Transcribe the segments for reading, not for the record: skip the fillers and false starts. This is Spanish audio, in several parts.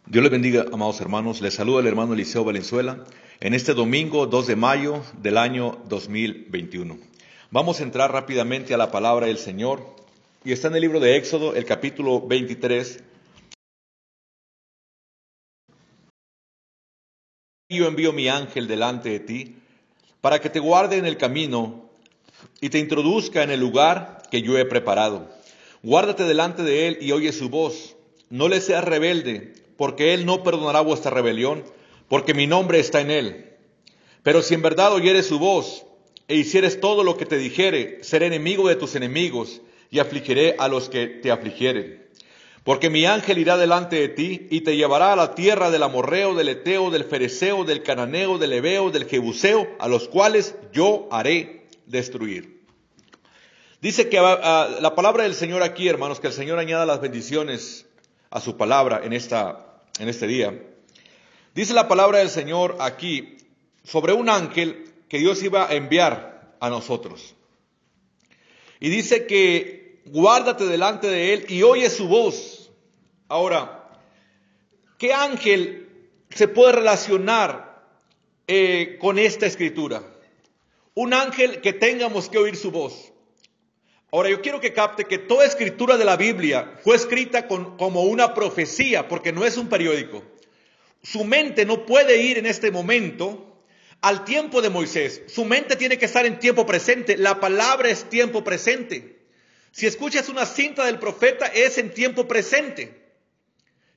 Dios les bendiga, amados hermanos. Les saluda el hermano Eliseo Valenzuela en este domingo 2 de mayo del año 2021. Vamos a entrar rápidamente a la palabra del Señor y está en el libro de Éxodo, el capítulo 23. Yo envío mi ángel delante de ti para que te guarde en el camino y te introduzca en el lugar que yo he preparado. Guárdate delante de él y oye su voz. No le seas rebelde, porque él no perdonará vuestra rebelión, porque mi nombre está en él. Pero si en verdad oyeres su voz e hicieres todo lo que te dijere, seré enemigo de tus enemigos y afligiré a los que te afligieren. Porque mi ángel irá delante de ti y te llevará a la tierra del amorreo, del eteo, del fereceo, del cananeo, del heveo, del jebuseo, a los cuales yo haré destruir. Dice que la palabra del Señor aquí, hermanos, que el Señor añada las bendiciones a su palabra en este día. Dice la palabra del Señor aquí sobre un ángel que Dios iba a enviar a nosotros. Y dice que guárdate delante de él y oye su voz. Ahora, ¿qué ángel se puede relacionar con esta escritura? Un ángel que tengamos que oír su voz. Ahora, yo quiero que capte que toda escritura de la Biblia fue escrita como una profecía, porque no es un periódico. Su mente no puede ir en este momento al tiempo de Moisés. Su mente tiene que estar en tiempo presente. La palabra es tiempo presente. Si escuchas una cinta del profeta, es en tiempo presente.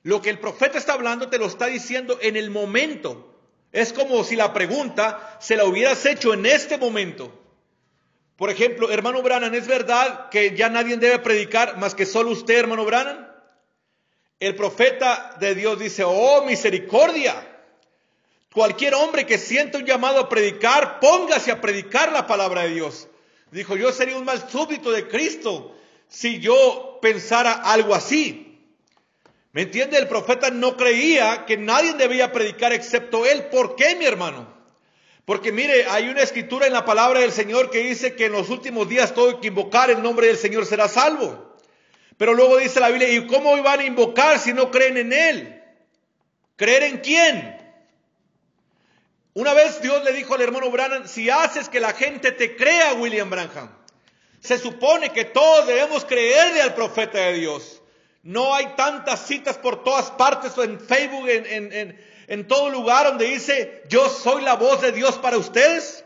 Lo que el profeta está hablando te lo está diciendo en el momento. Es como si la pregunta se la hubieras hecho en este momento. Por ejemplo, hermano Branham, ¿es verdad que ya nadie debe predicar más que solo usted, hermano Branham? El profeta de Dios dice, oh, misericordia. Cualquier hombre que sienta un llamado a predicar, póngase a predicar la palabra de Dios. Dijo, yo sería un mal súbdito de Cristo si yo pensara algo así. ¿Me entiende? El profeta no creía que nadie debía predicar excepto él. ¿Por qué, mi hermano? Porque mire, hay una escritura en la palabra del Señor que dice que en los últimos días todo el que invocar el nombre del Señor será salvo. Pero luego dice la Biblia, ¿y cómo van a invocar si no creen en Él? ¿Creer en quién? Una vez Dios le dijo al hermano Branham, si haces que la gente te crea, William Branham, se supone que todos debemos creerle al profeta de Dios. No hay tantas citas por todas partes o en Facebook, en todo lugar donde dice, yo soy la voz de Dios para ustedes.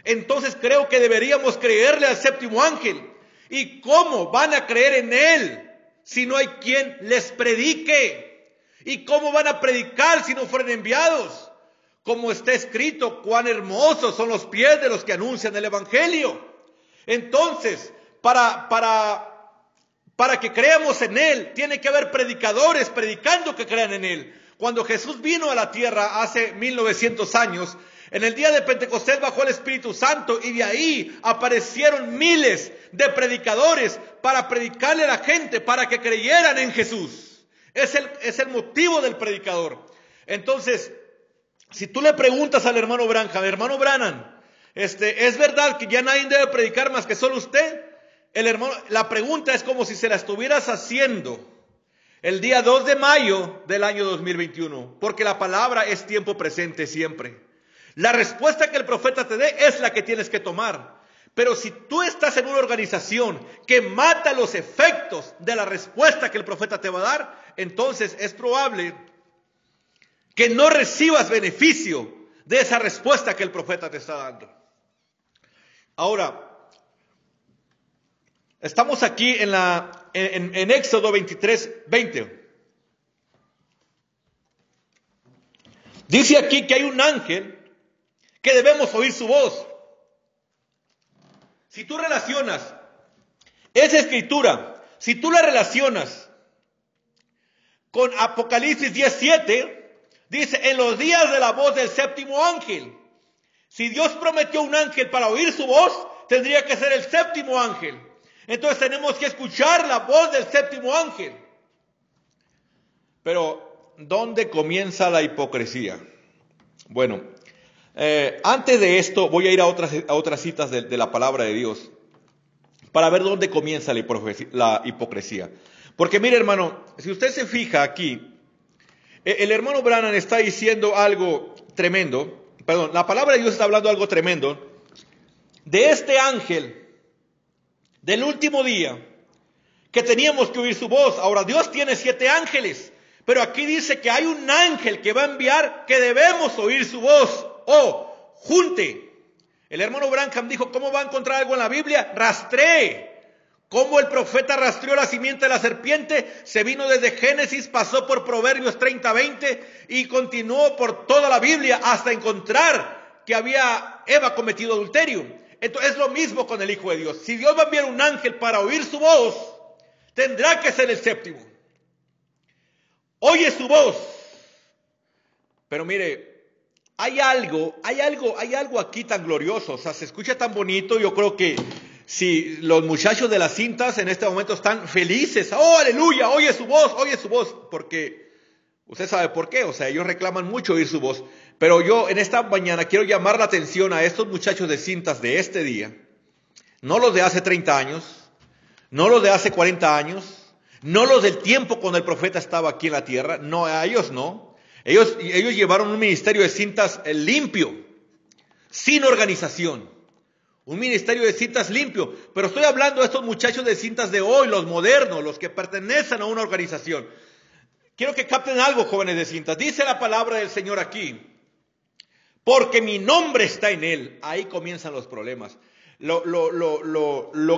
Entonces creo que deberíamos creerle al séptimo ángel. ¿Y cómo van a creer en él si no hay quien les predique? ¿Y cómo van a predicar si no fueron enviados? Como está escrito, cuán hermosos son los pies de los que anuncian el evangelio. Entonces, para que creamos en él, tiene que haber predicadores predicando que crean en él. Cuando Jesús vino a la tierra hace 1900 años, en el día de Pentecostés bajó el Espíritu Santo y de ahí aparecieron miles de predicadores para predicarle a la gente, para que creyeran en Jesús. Es el motivo del predicador. Entonces, si tú le preguntas al hermano Branham, ¿es verdad que ya nadie debe predicar más que solo usted? La pregunta es como si se la estuvieras haciendo el día 2 de mayo del año 2021, porque la palabra es tiempo presente siempre. La respuesta que el profeta te dé es la que tienes que tomar. Pero si tú estás en una organización que mata los efectos de la respuesta que el profeta te va a dar, entonces es probable que no recibas beneficio de esa respuesta que el profeta te está dando. Ahora, estamos aquí en Éxodo 23:20. Dice aquí que hay un ángel que debemos oír su voz. Si tú relacionas esa escritura, si tú la relacionas con Apocalipsis 17, dice, en los días de la voz del séptimo ángel. Si Dios prometió un ángel para oír su voz, tendría que ser el séptimo ángel. Entonces tenemos que escuchar la voz del séptimo ángel. Pero, ¿dónde comienza la hipocresía? Bueno, antes de esto voy a ir a otras citas de la palabra de Dios para ver dónde comienza la hipocresía. Porque mire, hermano, si usted se fija aquí, El hermano Branham está diciendo algo tremendo. Perdón, la palabra de Dios está hablando algo tremendo. De este ángel, del último día, que teníamos que oír su voz. Ahora, Dios tiene 7 ángeles. Pero aquí dice que hay un ángel que va a enviar que debemos oír su voz. Junte. El hermano Branham dijo, ¿cómo va a encontrar algo en la Biblia? Rastree. Cómo el profeta rastreó la simiente de la serpiente, se vino desde Génesis, pasó por Proverbios 30-20 y continuó por toda la Biblia hasta encontrar que había Eva cometido adulterio. Entonces es lo mismo con el Hijo de Dios. Si Dios va a enviar un ángel para oír su voz, tendrá que ser el séptimo. Oye su voz. Pero mire, hay algo aquí tan glorioso, o sea, se escucha tan bonito. Yo creo que si los muchachos de las cintas en este momento están felices, ¡oh, aleluya! Oye su voz, porque usted sabe por qué, o sea, ellos reclaman mucho oír su voz. Pero yo en esta mañana quiero llamar la atención a estos muchachos de cintas de este día, no los de hace 30 años, no los de hace 40 años, no los del tiempo cuando el profeta estaba aquí en la tierra, no, a ellos no. Ellos llevaron un ministerio de cintas limpio, sin organización. Un ministerio de cintas limpio. Pero estoy hablando de estos muchachos de cintas de hoy, los modernos, los que pertenecen a una organización. Quiero que capten algo, jóvenes de cintas. Dice la palabra del Señor aquí. Porque mi nombre está en él. Ahí comienzan los problemas. Lo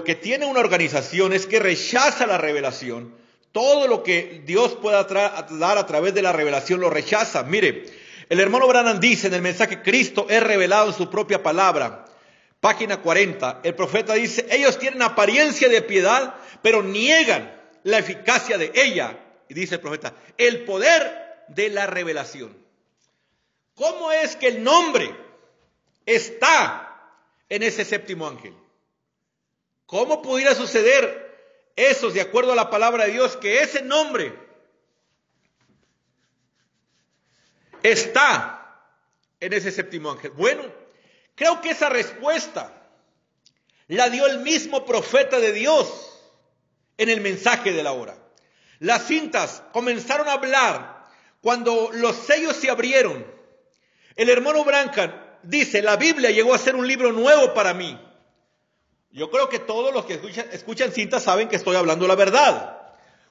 que tiene una organización es que rechaza la revelación. Todo lo que Dios pueda dar a través de la revelación lo rechaza. Mire, el hermano Branham dice en el mensaje, Cristo es revelado en su propia palabra. Página 40, el profeta dice, ellos tienen apariencia de piedad, pero niegan la eficacia de ella. Y dice el profeta, el poder de la revelación. ¿Cómo es que el nombre está en ese séptimo ángel? ¿Cómo pudiera suceder eso de acuerdo a la palabra de Dios, que ese nombre está en ese séptimo ángel? Bueno, creo que esa respuesta la dio el mismo profeta de Dios en el mensaje de la hora. Las cintas comenzaron a hablar cuando los sellos se abrieron. El hermano Branham dice, la Biblia llegó a ser un libro nuevo para mí. Yo creo que todos los que escuchan cintas saben que estoy hablando la verdad.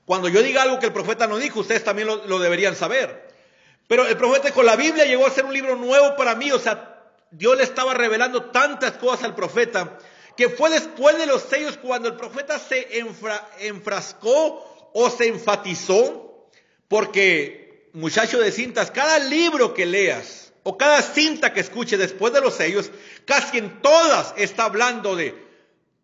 Cuando yo diga algo que el profeta no dijo, ustedes también lo deberían saber. Pero el profeta dijo, la Biblia llegó a ser un libro nuevo para mí. O sea, Dios le estaba revelando tantas cosas al profeta, que fue después de los sellos cuando el profeta se enfrascó o se enfatizó. Porque, muchacho de cintas, cada libro que leas o cada cinta que escuches después de los sellos, casi en todas está hablando de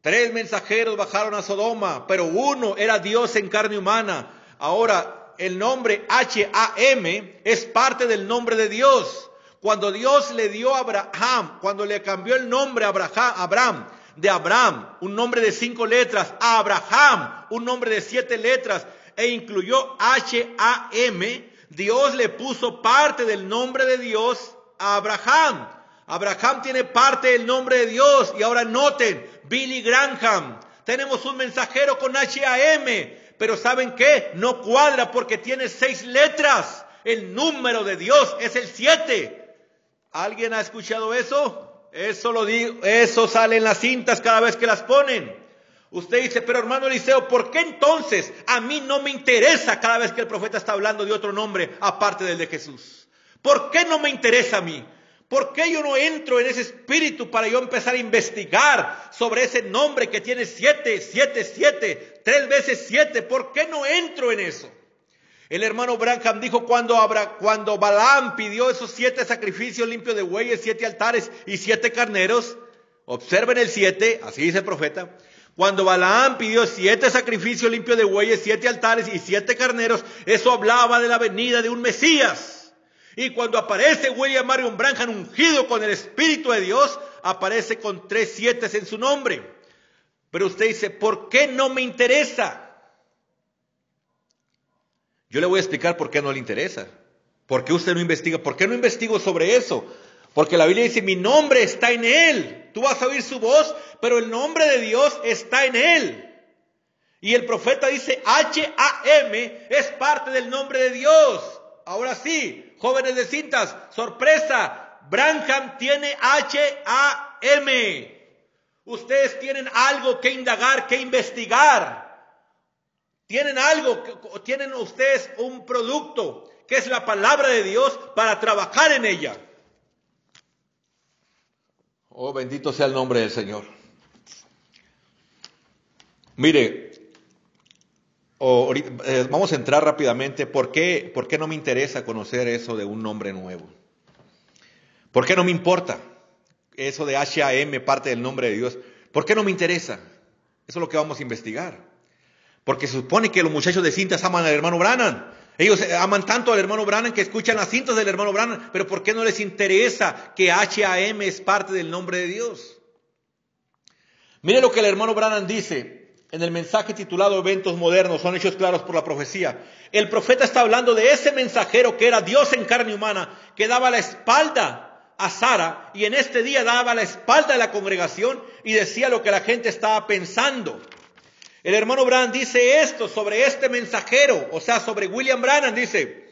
3 mensajeros bajaron a Sodoma, pero uno era Dios en carne humana. Ahora, el nombre H-A-M es parte del nombre de Dios. Cuando Dios le dio a Abraham, cuando le cambió el nombre a Abraham, de Abraham, un nombre de 5 letras, a Abraham, un nombre de 7 letras, e incluyó H-A-M, Dios le puso parte del nombre de Dios a Abraham. Abraham tiene parte del nombre de Dios. Y ahora noten, Billy Graham, tenemos un mensajero con H-A-M, pero ¿saben qué? No cuadra porque tiene 6 letras. El número de Dios es el 7. ¿Alguien ha escuchado eso? Eso lo digo, eso sale en las cintas cada vez que las ponen. Usted dice, pero hermano Eliseo, ¿por qué entonces a mí no me interesa cada vez que el profeta está hablando de otro nombre aparte del de Jesús? ¿Por qué no me interesa a mí? ¿Por qué yo no entro en ese espíritu para yo empezar a investigar sobre ese nombre que tiene 7, 7, 7, 3 veces 7? ¿Por qué no entro en eso? El hermano Branham dijo cuando Balaam pidió esos 7 sacrificios limpios de bueyes, 7 altares y 7 carneros. Observen el 7, así dice el profeta. Cuando Balaam pidió 7 sacrificios limpios de bueyes, 7 altares y 7 carneros, eso hablaba de la venida de un Mesías. Y cuando aparece William Marion Branham ungido con el Espíritu de Dios, aparece con 3 7 en su nombre. Pero usted dice, ¿por qué no me interesa? Yo le voy a explicar por qué no le interesa. ¿Por qué usted no investiga? ¿Por qué no investigo sobre eso? Porque la Biblia dice, mi nombre está en él. Tú vas a oír su voz, pero el nombre de Dios está en él. Y el profeta dice, H-A-M es parte del nombre de Dios. Ahora sí, jóvenes de cintas, sorpresa, Branham tiene H-A-M. Ustedes tienen algo que indagar, que investigar. Tienen algo, tienen ustedes un producto, que es la palabra de Dios, para trabajar en ella. Oh, bendito sea el nombre del Señor. Mire, vamos a entrar rápidamente. ¿Por qué no me interesa conocer eso de un nombre nuevo? ¿Por qué no me importa eso de H-A-M, parte del nombre de Dios? ¿Por qué no me interesa? Eso es lo que vamos a investigar. Porque se supone que los muchachos de cintas aman al hermano Branham. Ellos aman tanto al hermano Branham que escuchan las cintas del hermano Branham. Pero ¿por qué no les interesa que H-A-M es parte del nombre de Dios? Mire lo que el hermano Branham dice en el mensaje titulado Eventos Modernos, son hechos claros por la profecía. El profeta está hablando de ese mensajero que era Dios en carne humana, que daba la espalda a Sara y en este día daba la espalda a la congregación y decía lo que la gente estaba pensando. El hermano Branham dice esto sobre este mensajero, o sea, sobre William Branham, dice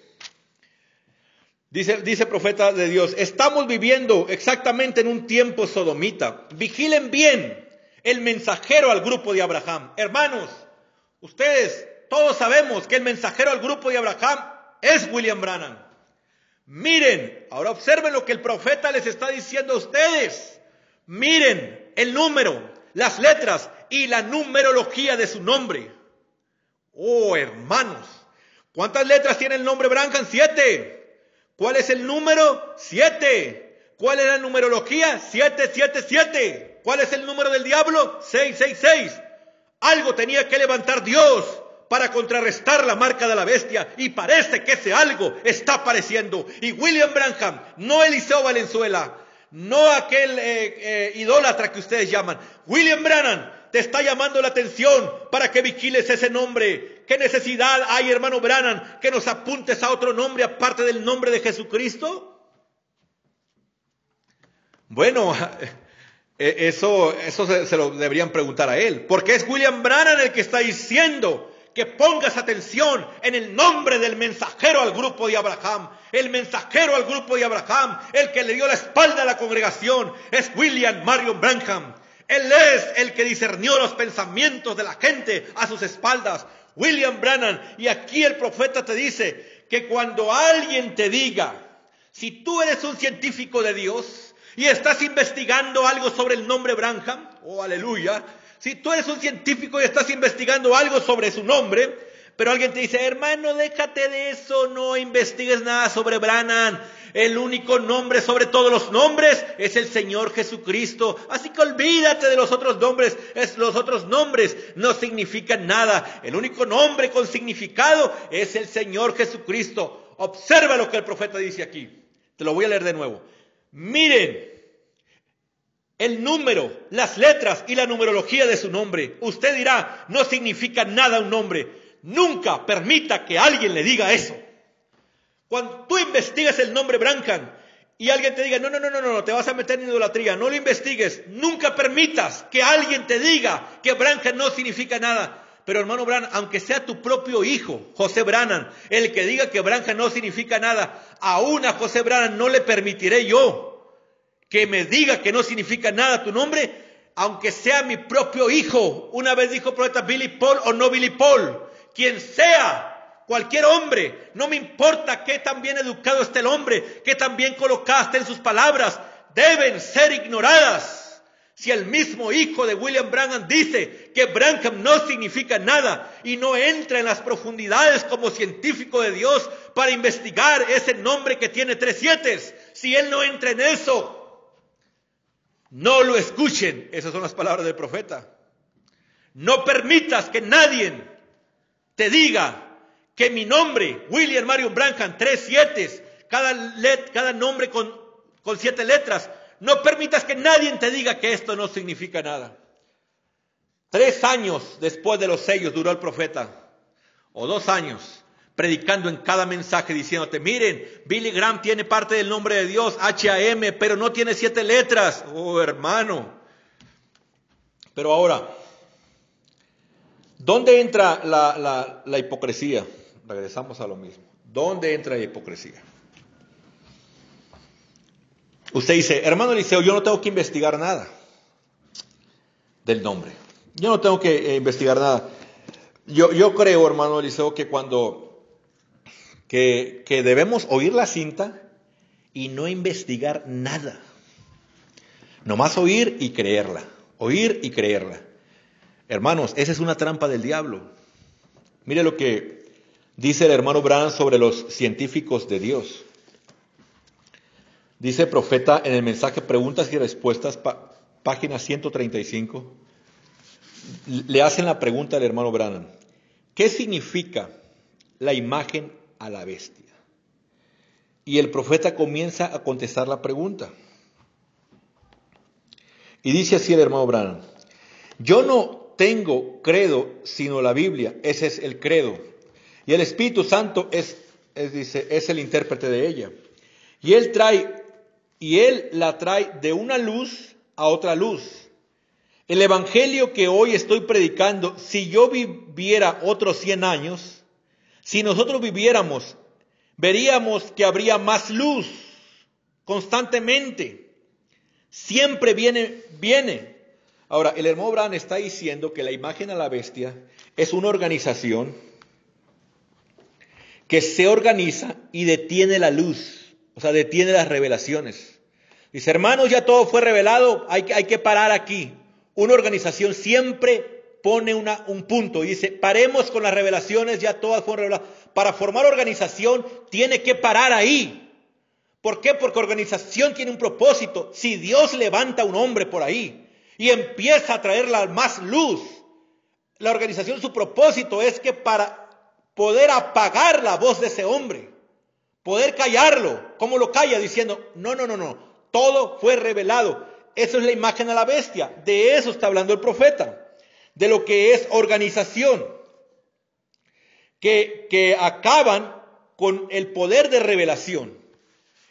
profeta de Dios, estamos viviendo exactamente en un tiempo sodomita. Vigilen bien el mensajero al grupo de Abraham. Hermanos, ustedes todos sabemos que el mensajero al grupo de Abraham es William Branham. Miren, ahora observen lo que el profeta les está diciendo a ustedes. Miren el número, las letras y la numerología de su nombre. Oh, hermanos, ¿cuántas letras tiene el nombre Branham? 7. ¿Cuál es el número? 7. ¿Cuál es la numerología? 777. ¿Cuál es el número del diablo? 666. Algo tenía que levantar Dios para contrarrestar la marca de la bestia, y parece que ese algo está apareciendo. Y William Branham, no Eliseo Valenzuela, no aquel idólatra que ustedes llaman, William Branham te está llamando la atención para que vigiles ese nombre. ¿Qué necesidad hay, hermano Branham, que nos apuntes a otro nombre aparte del nombre de Jesucristo? Bueno, eso se lo deberían preguntar a él, porque es William Branham el que está diciendo que pongas atención en el nombre del mensajero al grupo de Abraham. El mensajero al grupo de Abraham, el que le dio la espalda a la congregación, es William Marion Branham. Él es el que discernió los pensamientos de la gente a sus espaldas. William Branham. Y aquí el profeta te dice que cuando alguien te diga, si tú eres un científico de Dios y estás investigando algo sobre el nombre Branham, oh aleluya, si tú eres un científico y estás investigando algo sobre su nombre, pero alguien te dice, hermano, déjate de eso, no investigues nada sobre Branham. El único nombre sobre todos los nombres es el Señor Jesucristo. Así que olvídate de los otros nombres. Los otros nombres no significan nada. El único nombre con significado es el Señor Jesucristo. Observa lo que el profeta dice aquí. Te lo voy a leer de nuevo. Miren el número, las letras y la numerología de su nombre. Usted dirá, no significa nada un nombre. Nunca permita que alguien le diga eso. Cuando tú investigas el nombre Branham y alguien te diga, no, te vas a meter en idolatría, no lo investigues. Nunca permitas que alguien te diga que Branham no significa nada. Pero hermano Branham, aunque sea tu propio hijo, José Branham, el que diga que Branham no significa nada, aún a José Branham no le permitiré yo que me diga que no significa nada tu nombre, aunque sea mi propio hijo. Una vez dijo el profeta, Billy Paul o no Billy Paul, quien sea, cualquier hombre, no me importa qué tan bien educado esté el hombre, qué tan bien colocada esté en sus palabras, deben ser ignoradas. Si el mismo hijo de William Branham dice que Branham no significa nada y no entra en las profundidades como científico de Dios para investigar ese nombre que tiene 3 7s, si él no entra en eso, no lo escuchen. Esas son las palabras del profeta. No permitas que nadie te diga que mi nombre, William Marion Branham, 3 7s, cada nombre con 7 letras. No permitas que nadie te diga que esto no significa nada. 3 años después de los sellos duró el profeta, o 2 años, predicando en cada mensaje diciéndote, miren, Billy Graham tiene parte del nombre de Dios, H-A-M, pero no tiene 7 letras. Oh, hermano. Pero ahora, ¿dónde entra la hipocresía? Regresamos a lo mismo. ¿Dónde entra la hipocresía? Usted dice, hermano Eliseo, yo no tengo que investigar nada del nombre. Yo no tengo que investigar nada. Yo creo, hermano Eliseo, que que debemos oír la cinta y no investigar nada. Nomás oír y creerla. Oír y creerla. Hermanos, esa es una trampa del diablo. Mire lo que dice el hermano Branham sobre los científicos de Dios. Dice el profeta en el mensaje Preguntas y Respuestas, página 135. Le hacen la pregunta al hermano Branham. ¿Qué significa la imagen a la bestia? Y el profeta comienza a contestar la pregunta. Y dice así el hermano Branham. Yo no tengo credo sino la Biblia. Ese es el credo. Y el Espíritu Santo es el intérprete de ella. Y Él la trae de una luz a otra luz. El evangelio que hoy estoy predicando, si yo viviera otros 100 años, si nosotros viviéramos, veríamos que habría más luz constantemente. Siempre viene. Ahora, el hermano Branham está diciendo que la imagen a la bestia es una organización que se organiza y detiene la luz, o sea, detiene las revelaciones. Dice, hermanos, ya todo fue revelado, hay que parar aquí. Una organización siempre pone un punto y dice, paremos con las revelaciones, ya todas fueron reveladas. Para formar organización tiene que parar ahí. ¿Por qué? Porque organización tiene un propósito. Si Dios levanta a un hombre por ahí y empieza a traerle más luz, la organización, su propósito es que para poder apagar la voz de ese hombre, poder callarlo, ¿cómo lo calla? Diciendo, no, todo fue revelado. Eso es la imagen a la bestia. De eso está hablando el profeta. De lo que es organización. Que acaban con el poder de revelación.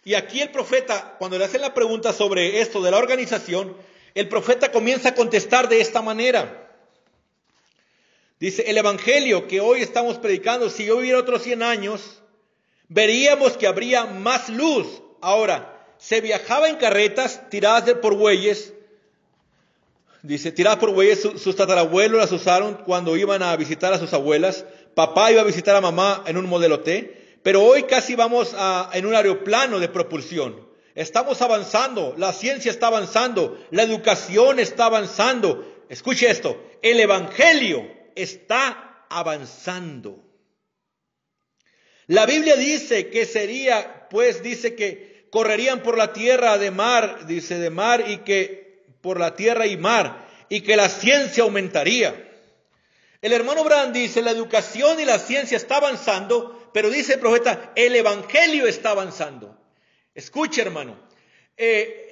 Y aquí el profeta, cuando le hacen la pregunta sobre esto de la organización, el profeta comienza a contestar de esta manera. Dice, el evangelio que hoy estamos predicando, si yo viviera otros 100 años, veríamos que habría más luz. Ahora, se viajaba en carretas tiradas por bueyes. Dice, tiradas por bueyes, sus tatarabuelos las usaron cuando iban a visitar a sus abuelas. Papá iba a visitar a mamá en un modelo T. Pero hoy casi vamos en un aeroplano de propulsión. Estamos avanzando, la ciencia está avanzando, la educación está avanzando. Escuche esto, el evangelio está avanzando. La Biblia dice que dice que correrían por la tierra de mar, dice de mar y que por la tierra y mar, y que la ciencia aumentaría. El hermano Branham dice, la educación y la ciencia está avanzando, pero dice el profeta, el evangelio está avanzando. Escuche, hermano,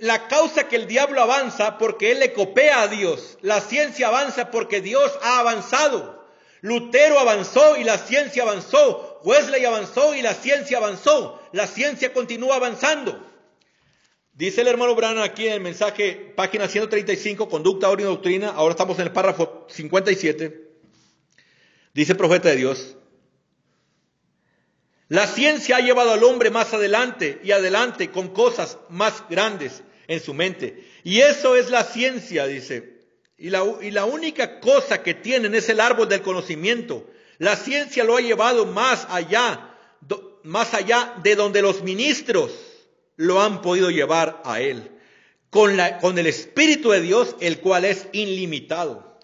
la causa que el diablo avanza porque él le copia a Dios. La ciencia avanza porque Dios ha avanzado. Lutero avanzó y la ciencia avanzó. Wesley avanzó y la ciencia avanzó. La ciencia continúa avanzando. Dice el hermano Branham aquí en el mensaje, página 135, Conducta, Orden y Doctrina. Ahora estamos en el párrafo 57. Dice el profeta de Dios. La ciencia ha llevado al hombre más adelante y adelante con cosas más grandes en su mente. Y eso es la ciencia, dice. Y la única cosa que tienen es el árbol del conocimiento. La ciencia lo ha llevado más allá de donde los ministros lo han podido llevar a él. Con el Espíritu de Dios, el cual es ilimitado.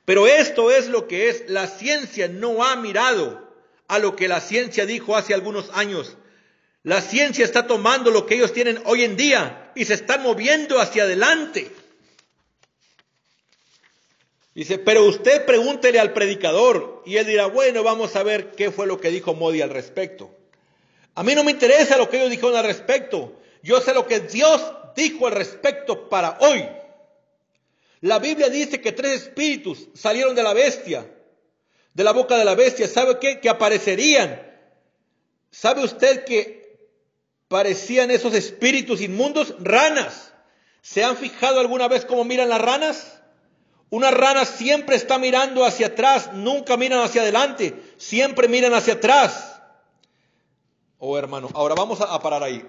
Pero esto es lo que es. La ciencia no ha mirado a lo que la ciencia dijo hace algunos años. La ciencia está tomando lo que ellos tienen hoy en día y se están moviendo hacia adelante. Dice, pero usted pregúntele al predicador y él dirá, bueno, vamos a ver qué fue lo que dijo Modi al respecto. A mí no me interesa lo que ellos dijeron al respecto. Yo sé lo que Dios dijo al respecto para hoy. La Biblia dice que 3 espíritus salieron de la bestia, de la boca de la bestia. ¿Sabe qué? Que aparecerían. ¿Sabe usted que parecían esos espíritus inmundos? Ranas. ¿Se han fijado alguna vez cómo miran las ranas? Una rana siempre está mirando hacia atrás, nunca miran hacia adelante, siempre miran hacia atrás. Oh, hermano, ahora vamos a parar ahí.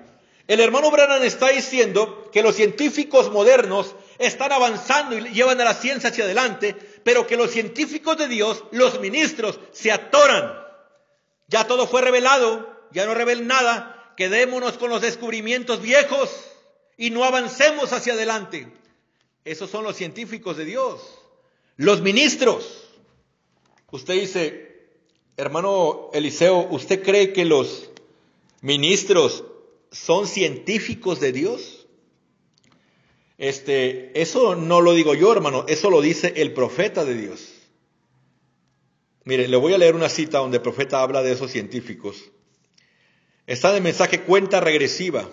El hermano Branham está diciendo que los científicos modernos están avanzando y llevan a la ciencia hacia adelante, pero que los científicos de Dios, los ministros, se atoran. Ya todo fue revelado, ya no revelen nada, quedémonos con los descubrimientos viejos y no avancemos hacia adelante. Esos son los científicos de Dios, los ministros. Usted dice, hermano Eliseo, ¿usted cree que los ministros son científicos de Dios? Eso no lo digo yo, hermano, eso lo dice el profeta de Dios. Mire, le voy a leer una cita donde el profeta habla de esos científicos. Está en el mensaje Cuenta Regresiva.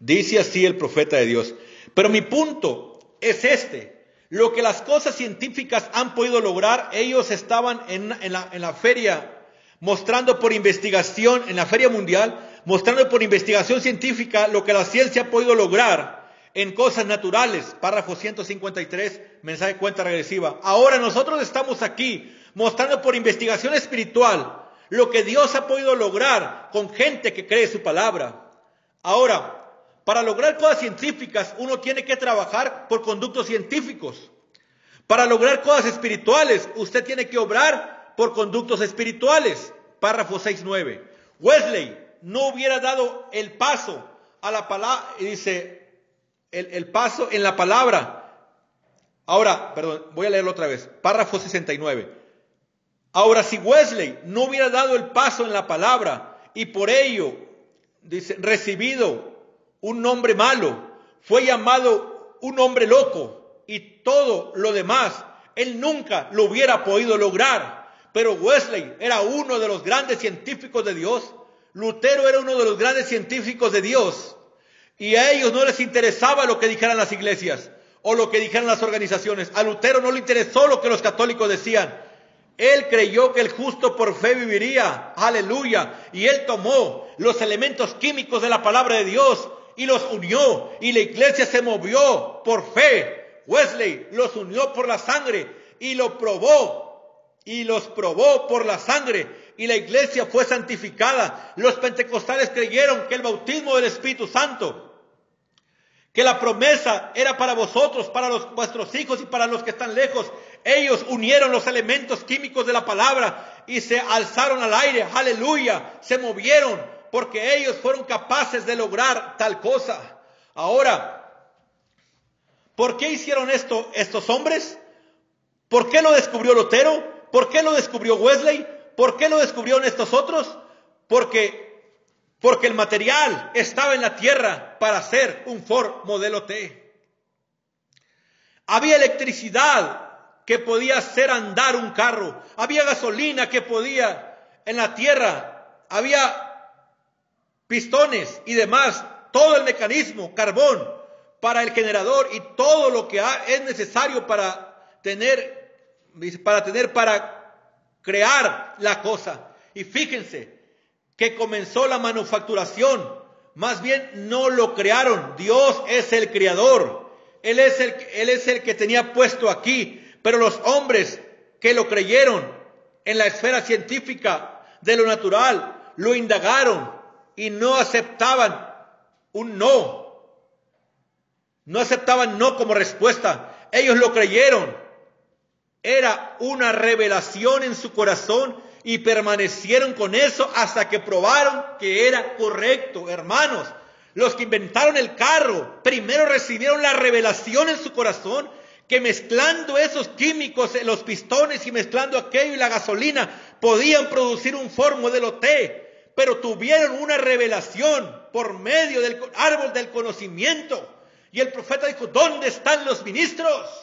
Dice así el profeta de Dios. Pero mi punto es este. Lo que las cosas científicas han podido lograr, ellos estaban en la feria mostrando por investigación, en la feria mundial, mostrando por investigación científica lo que la ciencia ha podido lograr en cosas naturales. Párrafo 153, mensaje Cuenta Regresiva. Ahora nosotros estamos aquí mostrando por investigación espiritual lo que Dios ha podido lograr con gente que cree su palabra. Ahora, para lograr cosas científicas, uno tiene que trabajar por conductos científicos. Para lograr cosas espirituales, usted tiene que obrar por conductos espirituales. Párrafo 6.9. Wesley no hubiera dado el paso a la palabra, dice, el paso en la palabra. Ahora, perdón, voy a leerlo otra vez. Párrafo 69. Ahora, si Wesley no hubiera dado el paso en la palabra y por ello, dice, recibido un nombre malo, fue llamado un hombre loco y todo lo demás, él nunca lo hubiera podido lograr. Pero Wesley era uno de los grandes científicos de Dios. Lutero era uno de los grandes científicos de Dios. Y a ellos no les interesaba lo que dijeran las iglesias o lo que dijeran las organizaciones. A Lutero no le interesó lo que los católicos decían. Él creyó que el justo por fe viviría. Aleluya. Y él tomó los elementos químicos de la palabra de Dios y los unió. Y la iglesia se movió por fe. Wesley los unió por la sangre y lo probó. Y los probó por la sangre. Y la iglesia fue santificada. Los pentecostales creyeron que el bautismo del Espíritu Santo, que la promesa era para vosotros, para vuestros hijos y para los que están lejos. Ellos unieron los elementos químicos de la palabra y se alzaron al aire. Aleluya. Se movieron porque ellos fueron capaces de lograr tal cosa. Ahora, ¿por qué hicieron esto estos hombres? ¿Por qué lo descubrió Lutero? ¿Por qué lo descubrió Wesley? ¿Por qué lo descubrieron estos otros? Porque el material estaba en la tierra para hacer un Ford modelo T. Había electricidad que podía hacer andar un carro. Había gasolina que podía en la tierra. Había pistones y demás. Todo el mecanismo, carbón para el generador y todo lo que es necesario para crear la cosa. Y fíjense que comenzó la manufacturación, más bien no lo crearon, Dios es el creador, Él es el que tenía puesto aquí, pero los hombres que lo creyeron en la esfera científica de lo natural, lo indagaron y no aceptaban un no, no aceptaban no como respuesta, ellos lo creyeron, era una revelación en su corazón y permanecieron con eso hasta que probaron que era correcto. Hermanos, los que inventaron el carro primero recibieron la revelación en su corazón que mezclando esos químicos en los pistones y mezclando aquello y la gasolina podían producir un Ford modelo T, pero tuvieron una revelación por medio del árbol del conocimiento. Y el profeta dijo, ¿dónde están los ministros?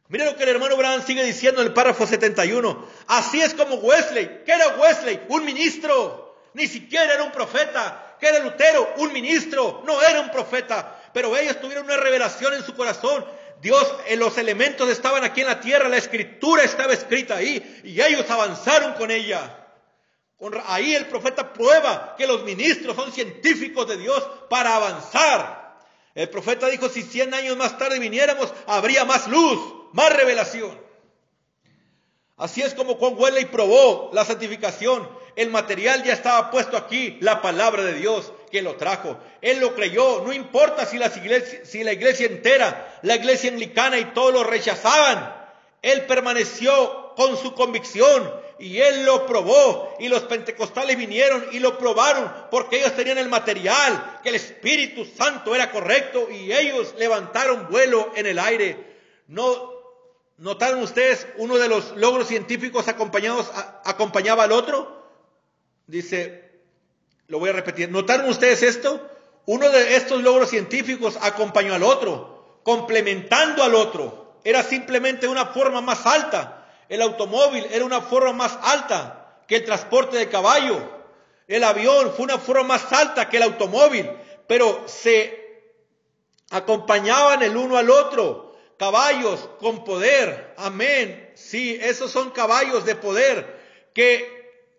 Mire lo que el hermano Branham sigue diciendo en el párrafo 71. Así es como Wesley. ¿Qué era Wesley? Un ministro. Ni siquiera era un profeta. ¿Qué era Lutero? Un ministro. No era un profeta. Pero ellos tuvieron una revelación en su corazón. Dios, los elementos estaban aquí en la tierra. La escritura estaba escrita ahí. Y ellos avanzaron con ella. Ahí el profeta prueba que los ministros son científicos de Dios para avanzar. El profeta dijo, si 100 años más tarde viniéramos, habría más luz. Más revelación. Así es como Juan Wesley probó la santificación. El material ya estaba puesto aquí, la palabra de Dios que lo trajo. Él lo creyó, no importa si la iglesia entera, la iglesia anglicana y todos lo rechazaban. Él permaneció con su convicción y él lo probó. Y los pentecostales vinieron y lo probaron porque ellos tenían el material, que el Espíritu Santo era correcto y ellos levantaron vuelo en el aire. ¿Notaron ustedes uno de los logros científicos acompañaba al otro? Dice, lo voy a repetir. ¿Notaron ustedes esto? Uno de estos logros científicos acompañó al otro, complementando al otro. Era simplemente una forma más alta. El automóvil era una forma más alta que el transporte de caballo. El avión fue una forma más alta que el automóvil, pero se acompañaban el uno al otro. Caballos con poder, amén. Sí, esos son caballos de poder.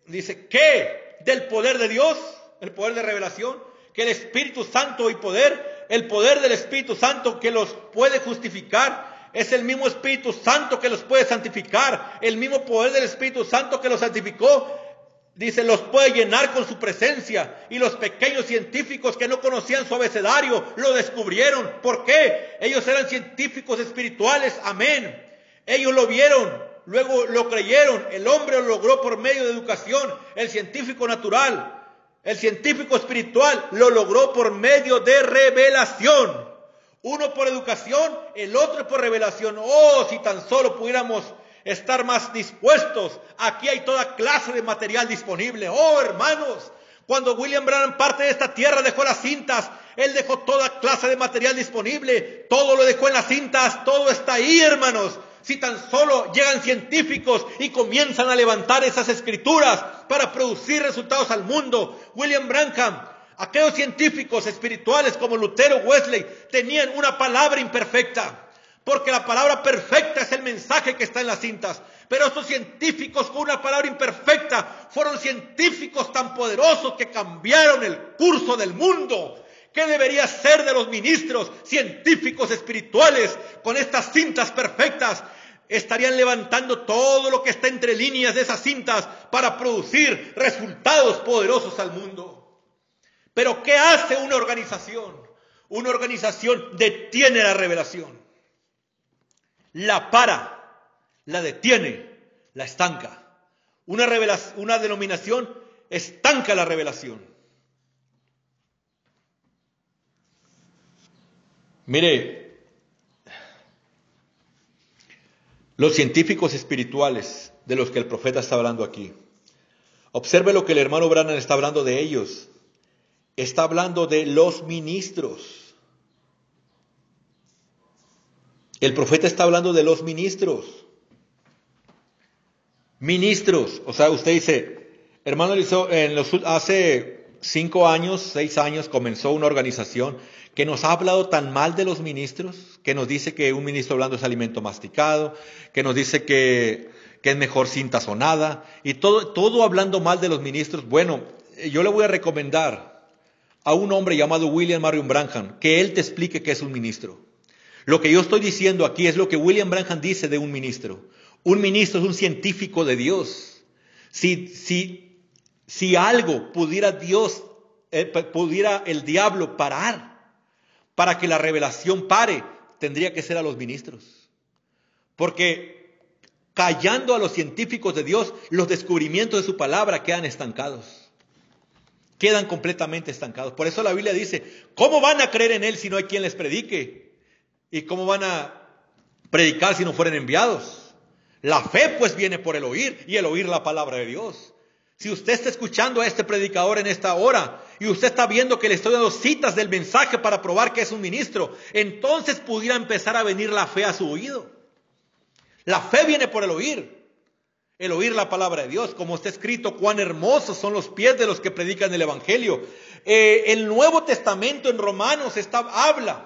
Dice, ¿qué? Del poder de Dios, el poder de revelación, que el Espíritu Santo y poder, el poder del Espíritu Santo que los puede justificar, es el mismo Espíritu Santo que los puede santificar, el mismo poder del Espíritu Santo que los santificó. Dice, los puede llenar con su presencia. Y los pequeños científicos que no conocían su abecedario lo descubrieron. ¿Por qué? Ellos eran científicos espirituales. Amén. Ellos lo vieron, luego lo creyeron. El hombre lo logró por medio de educación. El científico natural, el científico espiritual lo logró por medio de revelación. Uno por educación, el otro por revelación. Oh, si tan solo pudiéramos estar más dispuestos. Aquí hay toda clase de material disponible. Oh, hermanos, cuando William Branham parte de esta tierra dejó las cintas. Él dejó toda clase de material disponible. Todo lo dejó en las cintas. Todo está ahí, hermanos. Si tan solo llegan científicos y comienzan a levantar esas escrituras para producir resultados al mundo. William Branham, aquellos científicos espirituales como Lutero, Wesley, tenían una palabra imperfecta. Porque la palabra perfecta es el mensaje que está en las cintas. Pero estos científicos con una palabra imperfecta fueron científicos tan poderosos que cambiaron el curso del mundo. ¿Qué debería ser de los ministros científicos espirituales con estas cintas perfectas? Estarían levantando todo lo que está entre líneas de esas cintas para producir resultados poderosos al mundo. Pero ¿qué hace una organización? Una organización detiene la revelación. La para, la detiene, la estanca. Una denominación estanca la revelación. Mire, los científicos espirituales de los que el profeta está hablando aquí. Observe lo que el hermano Branham está hablando de ellos. Está hablando de los ministros. El profeta está hablando de los ministros. Ministros. O sea, usted dice, hermano Eliseo, hace 5 años, 6 años comenzó una organización que nos ha hablado tan mal de los ministros, que nos dice que un ministro hablando es alimento masticado, que nos dice que es mejor cinta sonada, y todo hablando mal de los ministros. Bueno, yo le voy a recomendar a un hombre llamado William Marion Branham, que él te explique qué es un ministro. Lo que yo estoy diciendo aquí es lo que William Branham dice de un ministro. Un ministro es un científico de Dios. Si algo pudiera el diablo parar para que la revelación pare, tendría que ser a los ministros. Porque callando a los científicos de Dios, los descubrimientos de su palabra quedan estancados. Quedan completamente estancados. Por eso la Biblia dice, ¿cómo van a creer en Él si no hay quien les predique? ¿Y cómo van a predicar si no fueren enviados? La fe pues viene por el oír, y el oír la palabra de Dios. Si usted está escuchando a este predicador en esta hora y usted está viendo que le estoy dando citas del mensaje para probar que es un ministro, entonces pudiera empezar a venir la fe a su oído. La fe viene por el oír la palabra de Dios, como está escrito, cuán hermosos son los pies de los que predican el Evangelio. El Nuevo Testamento en Romanos habla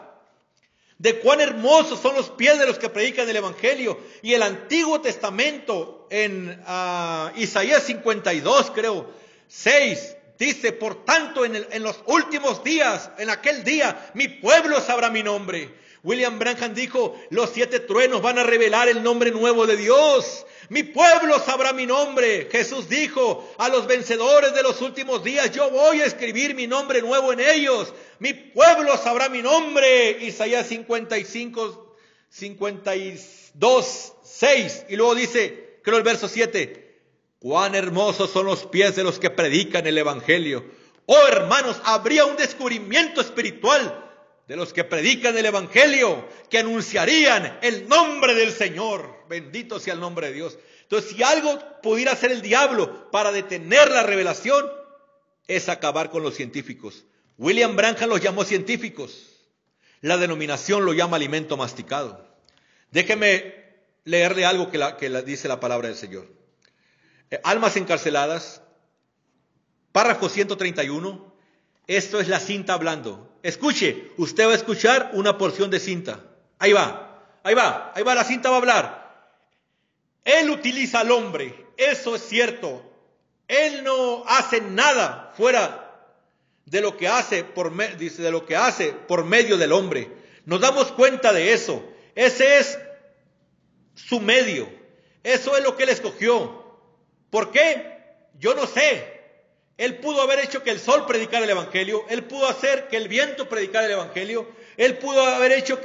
de cuán hermosos son los pies de los que predican el Evangelio. Y el Antiguo Testamento en Isaías 52, creo, 6, dice, por tanto en los últimos días, en aquel día, mi pueblo sabrá mi nombre. William Branham dijo, los 7 truenos van a revelar el nombre nuevo de Dios. Mi pueblo sabrá mi nombre. Jesús dijo, a los vencedores de los últimos días, yo voy a escribir mi nombre nuevo en ellos. Mi pueblo sabrá mi nombre. Isaías 55, 52, 6. Y luego dice, creo el verso 7, cuán hermosos son los pies de los que predican el evangelio. Oh hermanos, habría un descubrimiento espiritual de los que predican el evangelio, que anunciarían el nombre del Señor. Bendito sea el nombre de Dios. Entonces, si algo pudiera hacer el diablo para detener la revelación, es acabar con los científicos. William Branham los llamó científicos. La denominación lo llama alimento masticado. Déjeme leerle algo que dice la palabra del Señor. Almas encarceladas, párrafo 131. Esto es la cinta hablando. Escuche, usted va a escuchar una porción de cinta. Ahí va, la cinta va a hablar. Él utiliza al hombre, eso es cierto. Él no hace nada fuera de lo que hace por medio del hombre. Nos damos cuenta de eso. Ese es su medio. Eso es lo que él escogió. ¿Por qué? Yo no sé. Él pudo haber hecho que el sol predicara el evangelio. Él pudo hacer que el viento predicara el evangelio. Él pudo haber hecho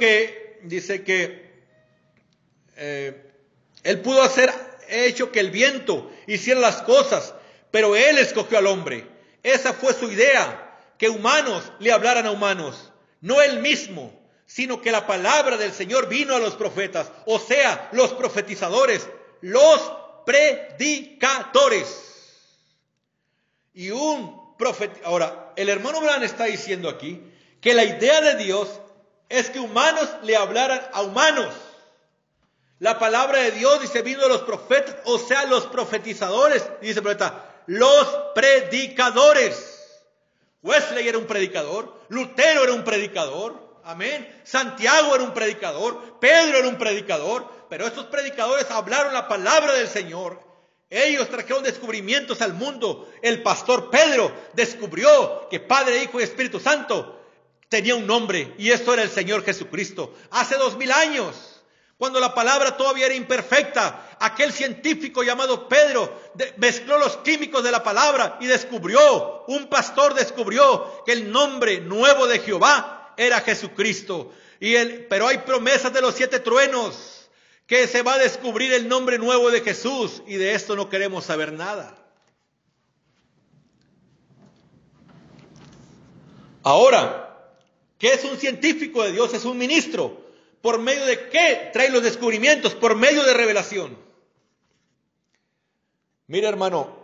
él pudo haber hecho que el viento hiciera las cosas, pero él escogió al hombre. Esa fue su idea, que humanos le hablaran a humanos, no él mismo, sino que la palabra del Señor vino a los profetas, o sea, los profetizadores, los predicadores. Y un profeta. Ahora, el hermano Branham está diciendo aquí que la idea de Dios es que humanos le hablaran a humanos. La palabra de Dios dice vino de los profetas, o sea, los profetizadores, dice el profeta, los predicadores. Wesley era un predicador, Lutero era un predicador, amén. Santiago era un predicador, Pedro era un predicador, pero estos predicadores hablaron la palabra del Señor. Ellos trajeron descubrimientos al mundo. El pastor Pedro descubrió que Padre, Hijo y Espíritu Santo tenía un nombre, y esto era el Señor Jesucristo. Hace 2000 años, cuando la palabra todavía era imperfecta, aquel científico llamado Pedro mezcló los químicos de la palabra y descubrió, un pastor descubrió que el nombre nuevo de Jehová era Jesucristo. Pero hay promesas de los 7 truenos, que se va a descubrir el nombre nuevo de Jesús, y de esto no queremos saber nada. Ahora, ¿qué es un científico de Dios? Es un ministro. ¿Por medio de qué trae los descubrimientos? Por medio de revelación. Mire, hermano,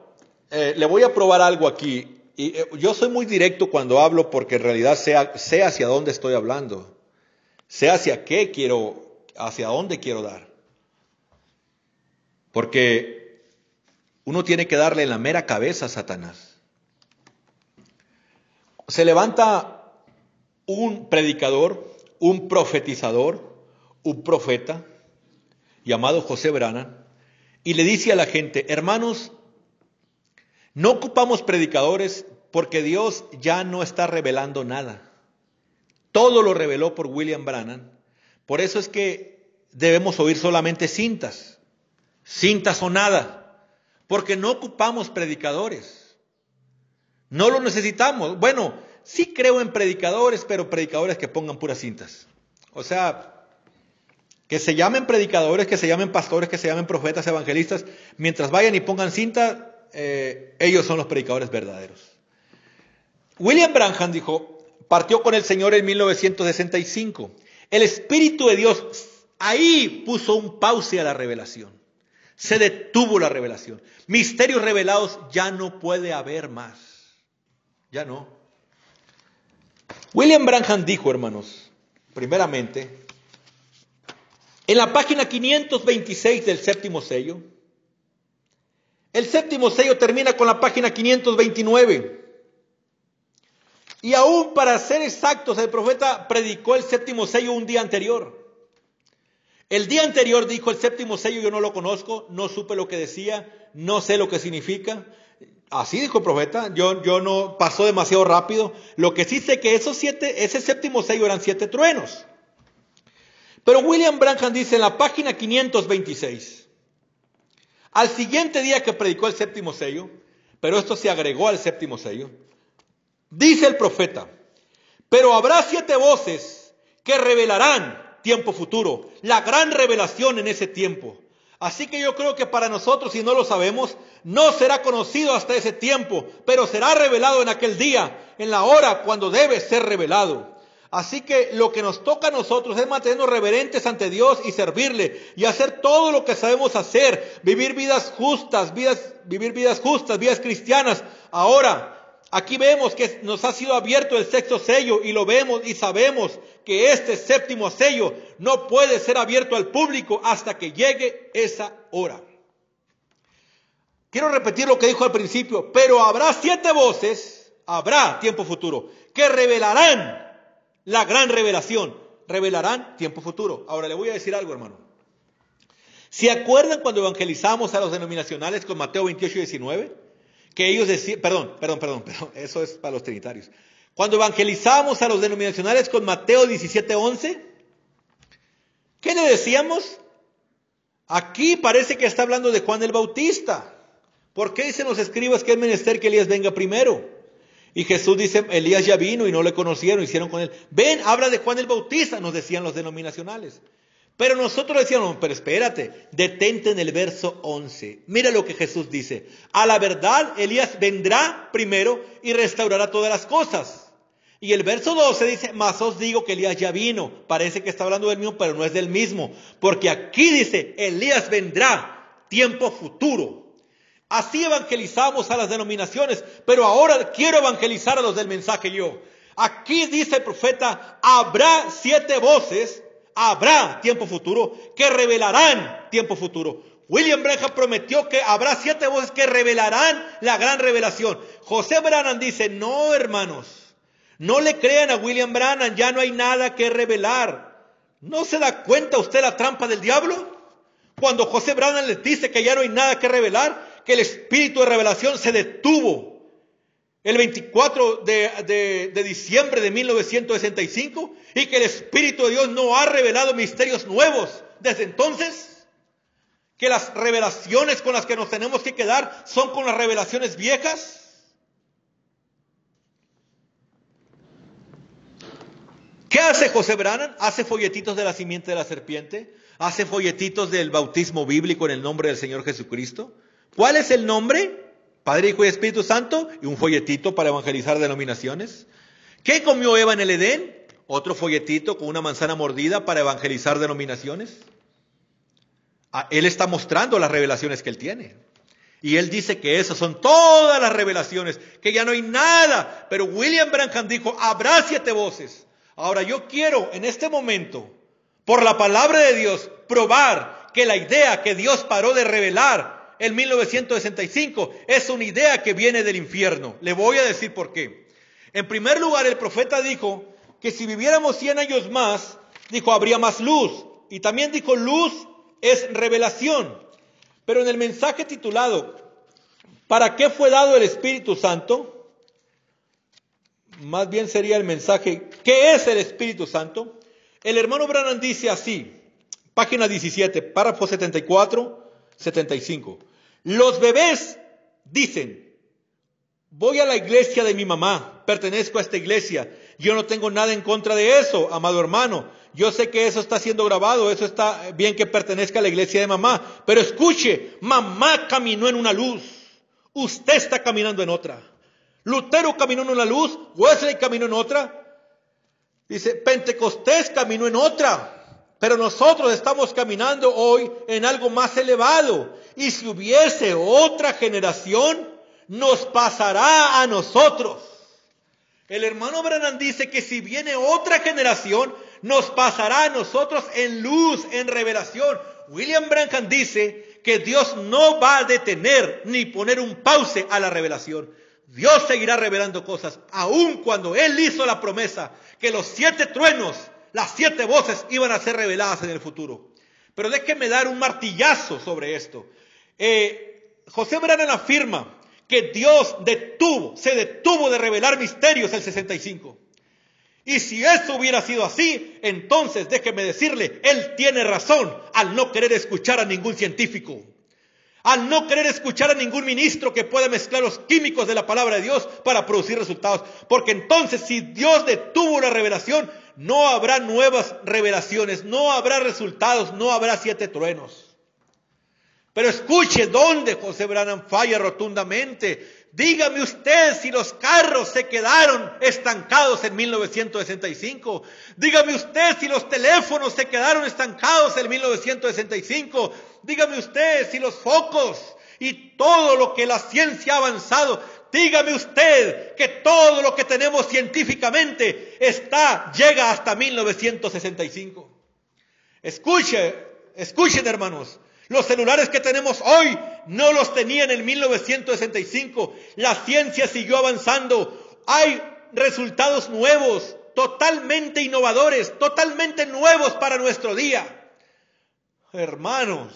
le voy a probar algo aquí. Y yo soy muy directo cuando hablo, porque en realidad sé hacia dónde estoy hablando. Sé hacia dónde quiero dar. Porque uno tiene que darle en la mera cabeza a Satanás. Se levanta un predicador, un profetizador, un profeta, llamado José Branham, y le dice a la gente, hermanos, no ocupamos predicadores porque Dios ya no está revelando nada. Todo lo reveló por William Branham. Por eso es que debemos oír solamente cintas o nada, porque no ocupamos predicadores. No lo necesitamos. Bueno, sí creo en predicadores, pero predicadores que pongan puras cintas. O sea, que se llamen predicadores, que se llamen pastores, que se llamen profetas, evangelistas, mientras vayan y pongan cinta, ellos son los predicadores verdaderos. William Branham partió con el Señor en 1965. El Espíritu de Dios ahí puso un pause a la revelación. Se detuvo la revelación. Misterios revelados ya no puede haber más. Ya no. William Branham dijo, hermanos, primeramente, en la página 526 del séptimo sello, el séptimo sello termina con la página 529. Y aún para ser exactos, el profeta predicó el séptimo sello un día anterior. El día anterior dijo, el séptimo sello yo no lo conozco, no supe lo que decía, no sé lo que significa. Así dijo el profeta, yo no, pasó demasiado rápido. Lo que sí sé que ese séptimo sello eran 7 truenos. Pero William Branham dice en la página 526, al siguiente día que predicó el séptimo sello, pero esto se agregó al séptimo sello, dice el profeta, pero habrá 7 voces que revelarán tiempo futuro, la gran revelación en ese tiempo. Así que yo creo que para nosotros, si no lo sabemos, no será conocido hasta ese tiempo, pero será revelado en aquel día, en la hora cuando debe ser revelado. Así que lo que nos toca a nosotros es mantenernos reverentes ante Dios y servirle y hacer todo lo que sabemos hacer, vivir vidas justas, vidas cristianas. Ahora, aquí vemos que nos ha sido abierto el sexto sello y lo vemos y sabemos que este séptimo sello no puede ser abierto al público hasta que llegue esa hora. Quiero repetir lo que dijo al principio, pero habrá 7 voces, habrá tiempo futuro, que revelarán la gran revelación, revelarán tiempo futuro. Ahora le voy a decir algo, hermano. ¿Se acuerdan cuando evangelizamos a los denominacionales con Mateo 28 y 19? Que ellos decían, perdón, eso es para los trinitarios. Cuando evangelizamos a los denominacionales con Mateo 17, 11, ¿qué le decíamos? Aquí parece que está hablando de Juan el Bautista. ¿Por qué dicen los escribas que es menester que Elías venga primero? Y Jesús dice, Elías ya vino y no le conocieron, hicieron con él. Ven, habla de Juan el Bautista, nos decían los denominacionales. Pero nosotros decíamos, pero espérate, detente en el verso 11. Mira lo que Jesús dice. A la verdad, Elías vendrá primero y restaurará todas las cosas. Y el verso 12 dice, mas os digo que Elías ya vino. Parece que está hablando del mismo, pero no es del mismo. Porque aquí dice, Elías vendrá, tiempo futuro. Así evangelizamos a las denominaciones, pero ahora quiero evangelizar a los del mensaje yo. Aquí dice el profeta, habrá 7 voces, habrá tiempo futuro, que revelarán tiempo futuro. William Branham prometió que habrá 7 voces que revelarán la gran revelación. José Branham dice, no hermanos, no le crean a William Branham, ya no hay nada que revelar. ¿No se da cuenta usted la trampa del diablo? Cuando José Branham les dice que ya no hay nada que revelar, que el espíritu de revelación se detuvo el 24 de diciembre de 1965 y que el Espíritu de Dios no ha revelado misterios nuevos desde entonces, que las revelaciones con las que nos tenemos que quedar son con las revelaciones viejas. ¿Qué hace José Branham? Hace folletitos de la simiente de la serpiente, hace folletitos del bautismo bíblico en el nombre del Señor Jesucristo. ¿Cuál es el nombre? Padre, Hijo y Espíritu Santo, y un folletito para evangelizar denominaciones. ¿Qué comió Eva en el Edén? Otro folletito con una manzana mordida para evangelizar denominaciones. Él está mostrando las revelaciones que él tiene. Y él dice que esas son todas las revelaciones, que ya no hay nada. Pero William Branham dijo, habrá 7 voces. Ahora yo quiero en este momento, por la palabra de Dios, probar que la idea que Dios paró de revelar en 1965 es una idea que viene del infierno. Le voy a decir por qué. En primer lugar, el profeta dijo que si viviéramos 100 años más, dijo, habría más luz. Y también dijo, luz es revelación. Pero en el mensaje titulado, ¿para qué fue dado el Espíritu Santo? Más bien sería el mensaje, ¿qué es el Espíritu Santo? El hermano Branham dice así, página 17, párrafo 74, 75. Los bebés dicen, voy a la iglesia de mi mamá, pertenezco a esta iglesia. Yo no tengo nada en contra de eso, amado hermano. Yo sé que eso está siendo grabado, eso está bien que pertenezca a la iglesia de mamá. Pero escuche, mamá caminó en una luz, usted está caminando en otra. Lutero caminó en una luz, Wesley caminó en otra. Dice, Pentecostés caminó en otra. Pero nosotros estamos caminando hoy en algo más elevado. Y si hubiese otra generación, nos pasará a nosotros. El hermano Branham dice que si viene otra generación, nos pasará a nosotros en luz, en revelación. William Branham dice que Dios no va a detener ni poner un pause a la revelación. Dios seguirá revelando cosas, aun cuando Él hizo la promesa que los 7 truenos, las 7 voces iban a ser reveladas en el futuro. Pero déjeme dar un martillazo sobre esto. José Branham afirma que Dios se detuvo de revelar misterios el 65. Y si eso hubiera sido así, entonces déjeme decirle, él tiene razón al no querer escuchar a ningún científico, al no querer escuchar a ningún ministro que pueda mezclar los químicos de la palabra de Dios para producir resultados. Porque entonces, si Dios detuvo la revelación, no habrá nuevas revelaciones, no habrá resultados, no habrá 7 truenos. Pero escuche dónde José Branham falla rotundamente. Dígame usted si los carros se quedaron estancados en 1965. Dígame usted si los teléfonos se quedaron estancados en 1965. Dígame usted si los focos y todo lo que la ciencia ha avanzado. Dígame usted que todo lo que tenemos científicamente llega hasta 1965. Escuchen hermanos. Los celulares que tenemos hoy no los tenían en 1965. La ciencia siguió avanzando. Hay resultados nuevos, totalmente innovadores, totalmente nuevos para nuestro día. Hermanos,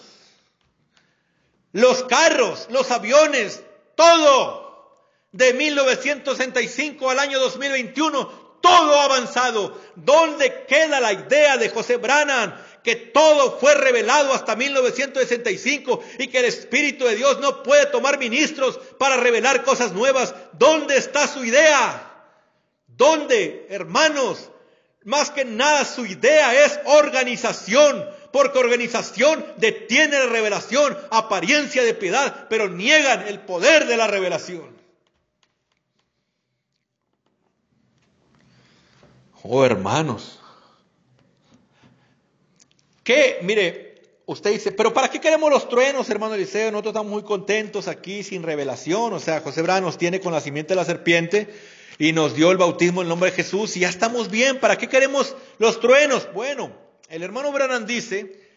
los carros, los aviones, todo de 1965 al año 2021, todo ha avanzado. ¿Dónde queda la idea de José Branham? Que todo fue revelado hasta 1965 y que el Espíritu de Dios no puede tomar ministros para revelar cosas nuevas. ¿Dónde está su idea? ¿Dónde, hermanos? Más que nada su idea es organización, porque organización detiene la revelación, apariencia de piedad, pero niegan el poder de la revelación. Oh, hermanos. Que, mire, usted dice, pero ¿para qué queremos los truenos, hermano Eliseo? Nosotros estamos muy contentos aquí sin revelación. O sea, José Branham nos tiene con la simiente de la serpiente y nos dio el bautismo en el nombre de Jesús y ya estamos bien. ¿Para qué queremos los truenos? Bueno, el hermano Branham dice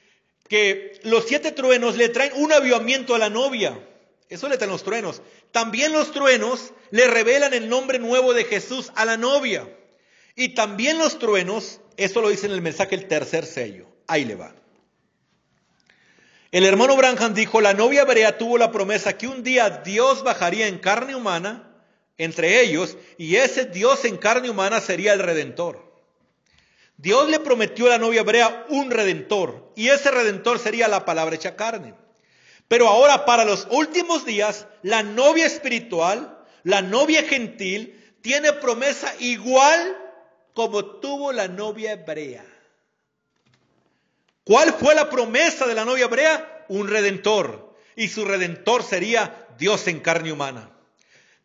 que los 7 truenos le traen un avivamiento a la novia. Eso le traen los truenos. También los truenos le revelan el nombre nuevo de Jesús a la novia. Y también los truenos, eso lo dice en el mensaje el tercer sello. Ahí le va. El hermano Branham dijo, la novia hebrea tuvo la promesa que un día Dios bajaría en carne humana entre ellos y ese Dios en carne humana sería el Redentor. Dios le prometió a la novia hebrea un Redentor y ese Redentor sería la palabra hecha carne. Pero ahora para los últimos días, la novia espiritual, la novia gentil, tiene promesa igual como tuvo la novia hebrea. ¿Cuál fue la promesa de la novia hebrea? Un Redentor. Y su Redentor sería Dios en carne humana.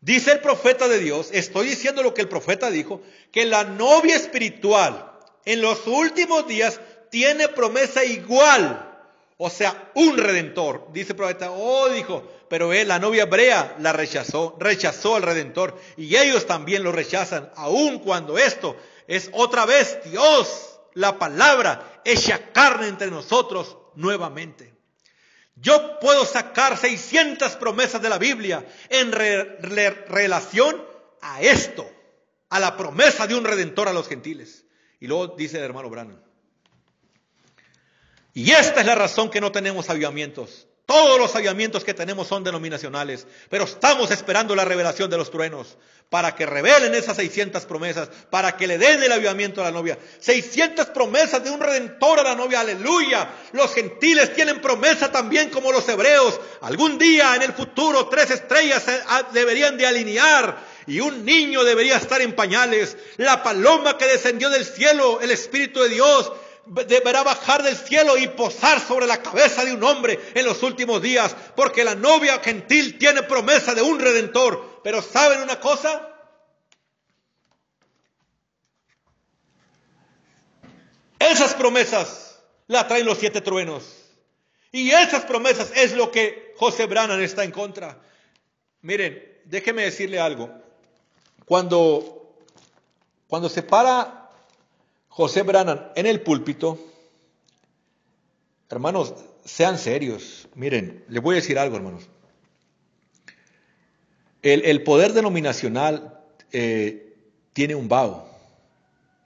Dice el profeta de Dios, estoy diciendo lo que el profeta dijo, que la novia espiritual en los últimos días tiene promesa igual. O sea, un Redentor. Dice el profeta, dijo, pero la novia hebrea la rechazó al Redentor. Y ellos también lo rechazan, aun cuando esto es otra vez Dios, la palabra hecha carne entre nosotros nuevamente. Yo puedo sacar 600 promesas de la Biblia en relación a esto, a la promesa de un Redentor a los gentiles. Y luego dice el hermano Branham, y esta es la razón que no tenemos avivamientos. Todos los avivamientos que tenemos son denominacionales, pero estamos esperando la revelación de los truenos para que revelen esas 600 promesas, para que le den el avivamiento a la novia. 600 promesas de un Redentor a la novia, aleluya. Los gentiles tienen promesa también como los hebreos. Algún día en el futuro 3 estrellas deberían de alinear y un niño debería estar en pañales. La paloma que descendió del cielo, el Espíritu de Dios, deberá bajar del cielo y posar sobre la cabeza de un hombre en los últimos días, porque la novia gentil tiene promesa de un Redentor. Pero ¿saben una cosa? Esas promesas las traen los 7 truenos. Y esas promesas es lo que José Branham está en contra. Miren, déjeme decirle algo. Cuando se para José Branham en el púlpito, hermanos, sean serios. Miren, les voy a decir algo, hermanos. El poder denominacional tiene un vaho,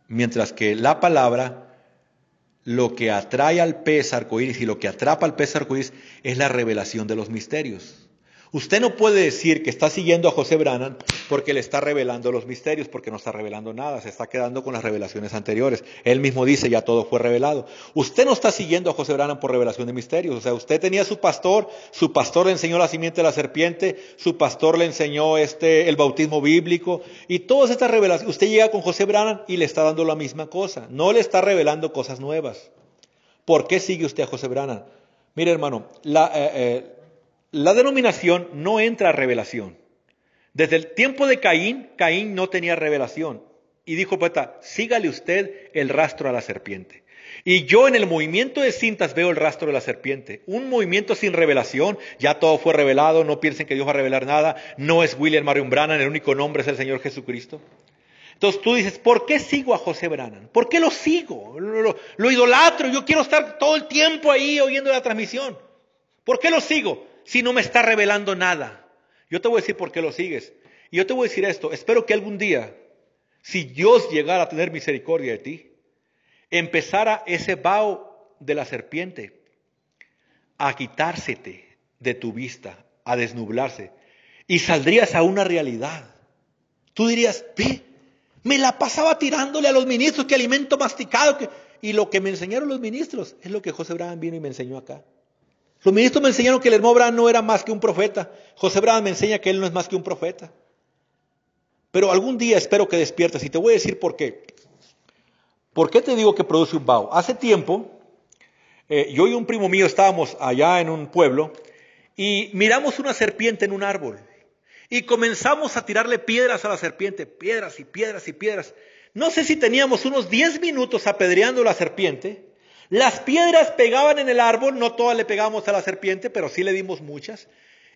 mientras que la palabra, lo que atrae al pez arcoíris y lo que atrapa al pez arcoíris es la revelación de los misterios. Usted no puede decir que está siguiendo a José Branham Porque le está revelando los misterios, porque no está revelando nada, se está quedando con las revelaciones anteriores. Él mismo dice, ya todo fue revelado. Usted no está siguiendo a José Branham por revelación de misterios. O sea, usted tenía su pastor le enseñó la simiente de la serpiente, su pastor le enseñó el bautismo bíblico, y todas estas revelaciones. Usted llega con José Branham y le está dando la misma cosa, no le está revelando cosas nuevas. ¿Por qué sigue usted a José Branham? Mire, hermano, la denominación no entra a revelación. Desde el tiempo de Caín no tenía revelación. Y dijo el poeta, sígale usted el rastro a la serpiente. Y yo en el movimiento de cintas veo el rastro de la serpiente. Un movimiento sin revelación, ya todo fue revelado, no piensen que Dios va a revelar nada. No es William Marion Branham, el único nombre es el Señor Jesucristo. Entonces tú dices, ¿por qué sigo a José Branham? ¿Por qué lo sigo? Lo idolatro, yo quiero estar todo el tiempo ahí oyendo la transmisión. ¿Por qué lo sigo si no me está revelando nada? Yo te voy a decir por qué lo sigues. Y yo te voy a decir esto, espero que algún día, si Dios llegara a tener misericordia de ti, empezara ese vaho de la serpiente a quitársete de tu vista, a desnublarse, y saldrías a una realidad. Tú dirías, ve, me la pasaba tirándole a los ministros, que alimento masticado, y lo que me enseñaron los ministros es lo que José Branham vino y me enseñó acá. Los ministros me enseñaron que el hermano Branham no era más que un profeta. José Branham me enseña que él no es más que un profeta. Pero algún día espero que despiertes y te voy a decir por qué. ¿Por qué te digo que produce un vaho? Hace tiempo, yo y un primo mío estábamos allá en un pueblo y miramos una serpiente en un árbol. Y comenzamos a tirarle piedras a la serpiente, piedras y piedras y piedras. No sé si teníamos unos 10 minutos apedreando la serpiente. Las piedras pegaban en el árbol, no todas le pegamos a la serpiente, pero sí le dimos muchas.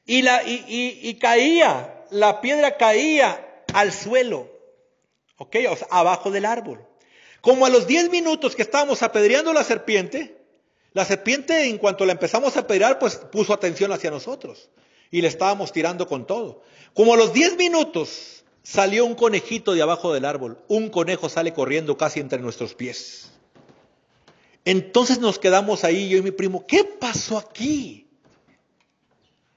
Y caía, la piedra caía al suelo, ¿ok? O sea, abajo del árbol. Como a los 10 minutos que estábamos apedreando la serpiente en cuanto la empezamos a apedrear, pues puso atención hacia nosotros. Y le estábamos tirando con todo. Como a los 10 minutos salió un conejito de abajo del árbol. Un conejo sale corriendo casi entre nuestros pies. Entonces nos quedamos ahí, yo y mi primo, ¿qué pasó aquí?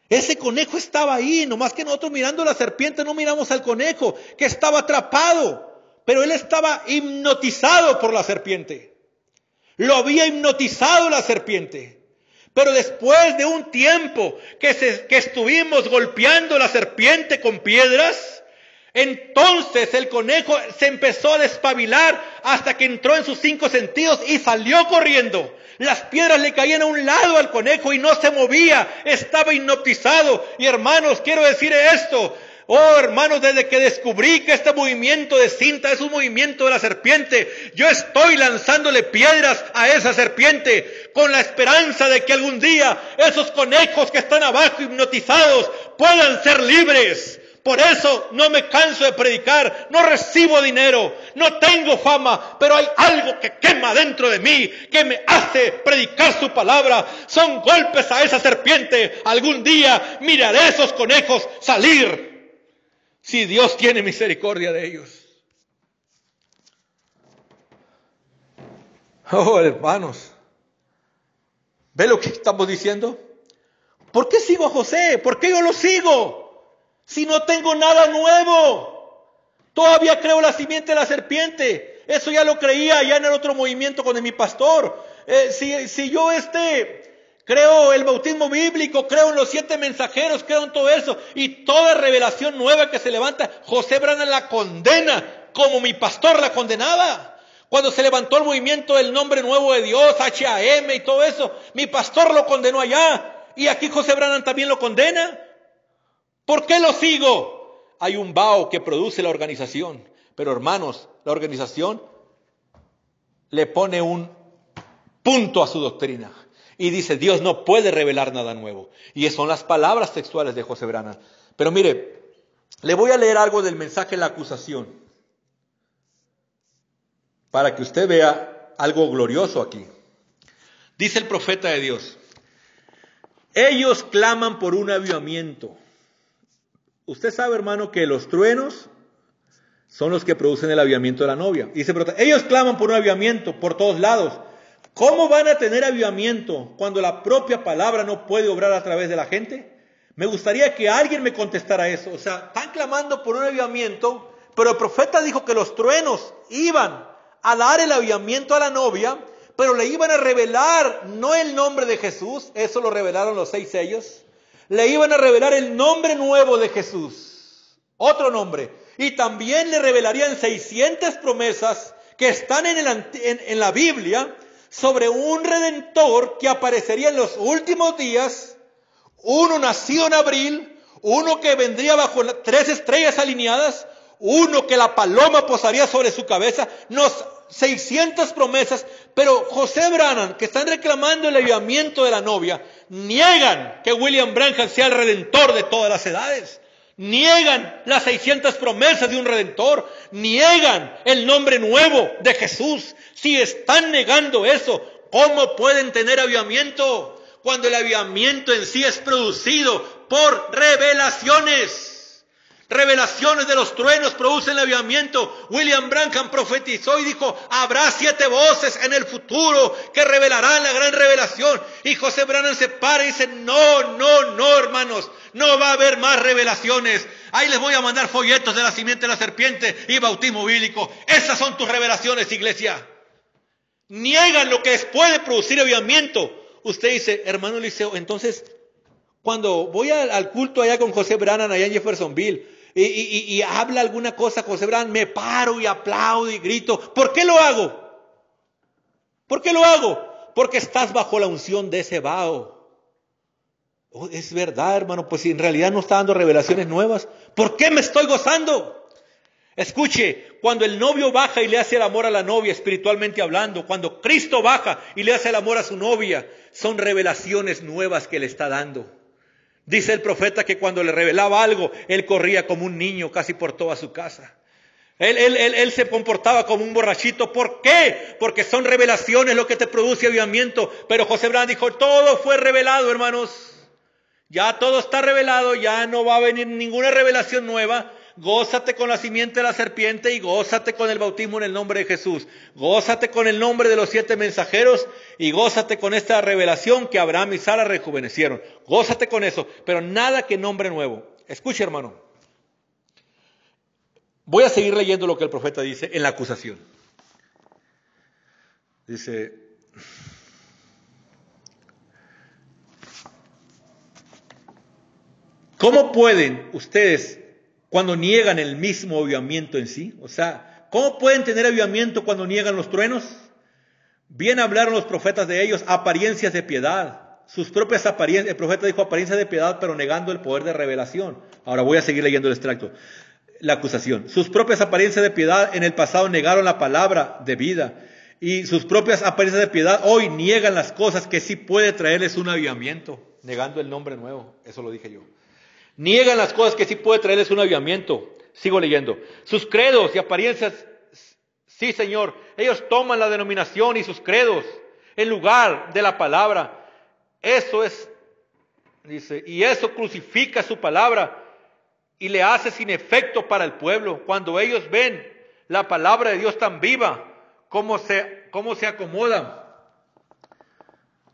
Ese conejo estaba ahí, nomás que nosotros mirando la serpiente no miramos al conejo, que estaba atrapado, pero él estaba hipnotizado por la serpiente. Lo había hipnotizado la serpiente. Pero después de un tiempo que estuvimos golpeando la serpiente con piedras, entonces el conejo se empezó a despabilar hasta que entró en sus 5 sentidos y salió corriendo. Las piedras le caían a un lado al conejo y no se movía, estaba hipnotizado. Y hermanos, quiero decir esto. Oh hermanos, desde que descubrí que este movimiento de cinta es un movimiento de la serpiente, yo estoy lanzándole piedras a esa serpiente con la esperanza de que algún día esos conejos que están abajo hipnotizados puedan ser libres. Por eso no me canso de predicar, no recibo dinero, no tengo fama, pero hay algo que quema dentro de mí, que me hace predicar su palabra. Son golpes a esa serpiente. Algún día miraré a esos conejos salir, si Dios tiene misericordia de ellos. Oh, hermanos, ¿ve lo que estamos diciendo? ¿Por qué sigo a José? ¿Por qué yo lo sigo? Si no tengo nada nuevo, todavía creo la simiente de la serpiente. Eso ya lo creía ya en el otro movimiento con mi pastor. Si yo creo el bautismo bíblico, creo en los 7 mensajeros, creo en todo eso. Y toda revelación nueva que se levanta, José Branham la condena como mi pastor la condenaba. Cuando se levantó el movimiento del nombre nuevo de Dios, HAM y todo eso, mi pastor lo condenó allá. Y aquí José Branham también lo condena. ¿Por qué lo sigo? Hay un vaho que produce la organización. Pero hermanos, la organización le pone un punto a su doctrina. Y dice, Dios no puede revelar nada nuevo. Y son las palabras textuales de José Branham. Pero mire, le voy a leer algo del mensaje de la acusación. Para que usted vea algo glorioso aquí. Dice el profeta de Dios. Ellos claman por un avivamiento. Usted sabe, hermano, que los truenos son los que producen el avivamiento de la novia. Dice, pero ellos claman por un avivamiento por todos lados. ¿Cómo van a tener avivamiento cuando la propia palabra no puede obrar a través de la gente? Me gustaría que alguien me contestara eso. O sea, están clamando por un avivamiento, pero el profeta dijo que los truenos iban a dar el avivamiento a la novia, pero le iban a revelar no el nombre de Jesús, eso lo revelaron los 6 sellos, le iban a revelar el nombre nuevo de Jesús, otro nombre, y también le revelarían 600 promesas que están en la Biblia sobre un redentor que aparecería en los últimos días, uno nacido en abril, uno que vendría bajo 3 estrellas alineadas, uno que la paloma posaría sobre su cabeza, 600 promesas, pero José Branham, que están reclamando el avivamiento de la novia, niegan que William Branham sea el redentor de todas las edades, niegan las 600 promesas de un redentor, niegan el nombre nuevo de Jesús. Si están negando eso, ¿cómo pueden tener avivamiento? Cuando el avivamiento en sí es producido por revelaciones. Revelaciones de los truenos producen el avivamiento. William Branham profetizó y dijo, habrá 7 voces en el futuro que revelarán la gran revelación. Y José Branham se para y dice, no, hermanos, no va a haber más revelaciones. Ahí les voy a mandar folletos de la simiente de la serpiente y bautismo bíblico. Esas son tus revelaciones, iglesia. Niegan lo que puede producir avivamiento. Usted dice, hermano Eliseo, entonces, cuando voy al culto allá con José Branham, allá en Jeffersonville, y habla alguna cosa José Branham, me paro y aplaudo y grito. ¿Por qué lo hago? ¿Por qué lo hago? Porque estás bajo la unción de ese vaho. Oh, es verdad, hermano, pues si en realidad no está dando revelaciones nuevas, ¿por qué me estoy gozando? Escuche, cuando el novio baja y le hace el amor a la novia, espiritualmente hablando, cuando Cristo baja y le hace el amor a su novia, son revelaciones nuevas que le está dando. Dice el profeta que cuando le revelaba algo, él corría como un niño casi por toda su casa. Él se comportaba como un borrachito. ¿Por qué? Porque son revelaciones lo que te produce avivamiento. Pero José Branham dijo, todo fue revelado, hermanos. Ya todo está revelado, ya no va a venir ninguna revelación nueva. Gózate con la simiente de la serpiente y gózate con el bautismo en el nombre de Jesús. Gózate con el nombre de los 7 mensajeros y gózate con esta revelación que Abraham y Sara rejuvenecieron. Gózate con eso, pero nada que nombre nuevo. Escuche, hermano. Voy a seguir leyendo lo que el profeta dice en la acusación. Dice, ¿cómo pueden ustedes cuando niegan el mismo avivamiento en sí? O sea, ¿cómo pueden tener avivamiento cuando niegan los truenos? Bien hablaron los profetas de ellos, apariencias de piedad. Sus propias apariencias, el profeta dijo apariencias de piedad, pero negando el poder de revelación. Ahora voy a seguir leyendo el extracto. La acusación. Sus propias apariencias de piedad en el pasado negaron la palabra de vida. Y sus propias apariencias de piedad hoy niegan las cosas que sí puede traerles un avivamiento. Negando el nombre nuevo. Eso lo dije yo. Niegan las cosas que sí puede traerles un avivamiento. Sigo leyendo. Sus credos y apariencias, sí, Señor, ellos toman la denominación y sus credos en lugar de la palabra. Eso es, dice, y eso crucifica su palabra y le hace sin efecto para el pueblo. Cuando ellos ven la palabra de Dios tan viva, cómo se acomoda.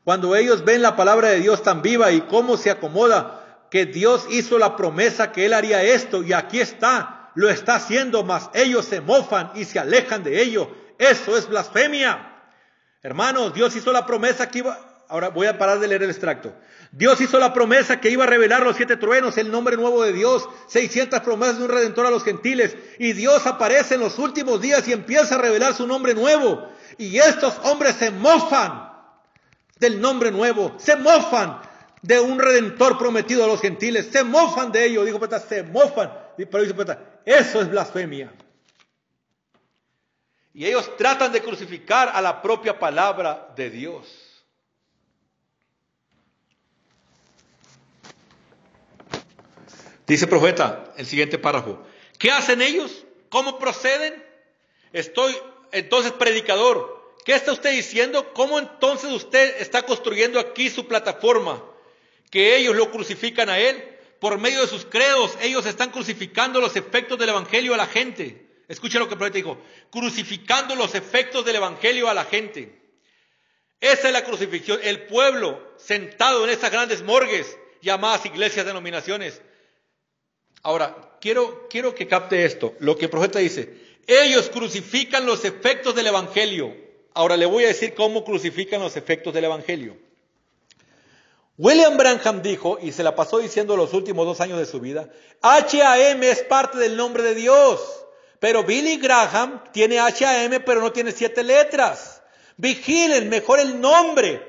Cuando ellos ven la palabra de Dios tan viva y cómo se acomoda, que Dios hizo la promesa que Él haría esto y aquí está, lo está haciendo, mas ellos se mofan y se alejan de ello. Eso es blasfemia. Hermanos, Dios hizo la promesa que iba, ahora voy a parar de leer el extracto. Dios hizo la promesa que iba a revelar los 7 truenos, el nombre nuevo de Dios, 600 promesas de un redentor a los gentiles. Y Dios aparece en los últimos días y empieza a revelar su nombre nuevo. Y estos hombres se mofan del nombre nuevo, se mofan de un redentor prometido a los gentiles, se mofan de ello, dijo Peta, se mofan, pero dice Peta, eso es blasfemia. Y ellos tratan de crucificar a la propia palabra de Dios. Dice el profeta, el siguiente párrafo, ¿qué hacen ellos? ¿Cómo proceden? Estoy entonces predicador, ¿qué está usted diciendo? ¿Cómo entonces usted está construyendo aquí su plataforma? Que ellos lo crucifican a Él. Por medio de sus credos, ellos están crucificando los efectos del Evangelio a la gente. Escuchen lo que el profeta dijo. Crucificando los efectos del Evangelio a la gente. Esa es la crucifixión. El pueblo sentado en esas grandes morgues llamadas iglesias, denominaciones. Ahora, quiero que capte esto, lo que el profeta dice. Ellos crucifican los efectos del evangelio. Ahora le voy a decir cómo crucifican los efectos del evangelio. William Branham dijo, y se la pasó diciendo los últimos 2 años de su vida, HAM es parte del nombre de Dios. Pero Billy Graham tiene HAM, pero no tiene 7 letras. Vigilen mejor el nombre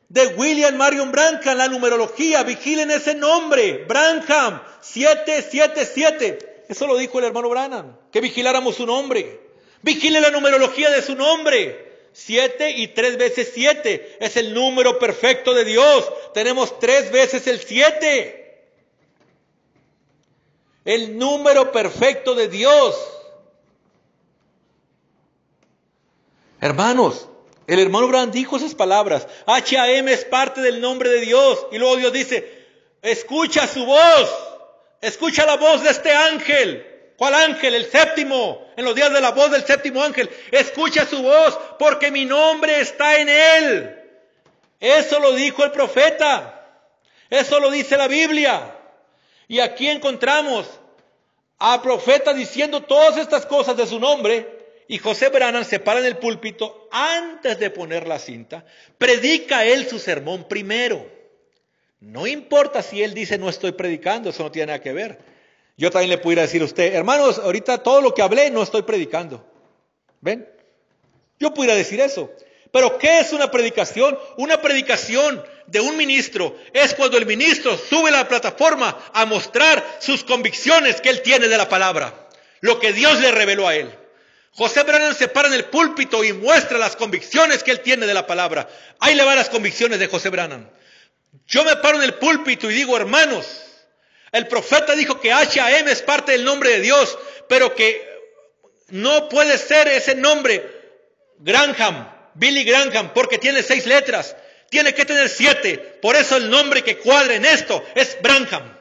de William Marion Branham, la numerología. Vigilen ese nombre, Branham, 777. Eso lo dijo el hermano Branham, que vigiláramos su nombre. Vigilen la numerología de su nombre. 7 y 3 veces 7 es el número perfecto de Dios. Tenemos 3 veces el 7. El número perfecto de Dios. Hermanos, el hermano Branham dijo esas palabras. HAM es parte del nombre de Dios. Y luego Dios dice, escucha su voz. Escucha la voz de este ángel. ¿Cuál ángel? El séptimo. En los días de la voz del séptimo ángel. Escucha su voz porque mi nombre está en él. Eso lo dijo el profeta. Eso lo dice la Biblia. Y aquí encontramos al profeta diciendo todas estas cosas de su nombre. Y José Branham se para en el púlpito antes de poner la cinta. Predica él su sermón primero. No importa si él dice no estoy predicando, eso no tiene nada que ver. Yo también le pudiera decir a usted, hermanos, ahorita todo lo que hablé no estoy predicando. ¿Ven? Yo pudiera decir eso. Pero ¿qué es una predicación? Una predicación de un ministro es cuando el ministro sube a la plataforma a mostrar sus convicciones que él tiene de la palabra. Lo que Dios le reveló a él. José Branham se para en el púlpito y muestra las convicciones que él tiene de la palabra. Ahí le van las convicciones de José Branham. Yo me paro en el púlpito y digo, hermanos, el profeta dijo que HAM es parte del nombre de Dios, pero que no puede ser ese nombre Branham, Billy Graham, porque tiene 6 letras. Tiene que tener 7. Por eso el nombre que cuadra en esto es Branham.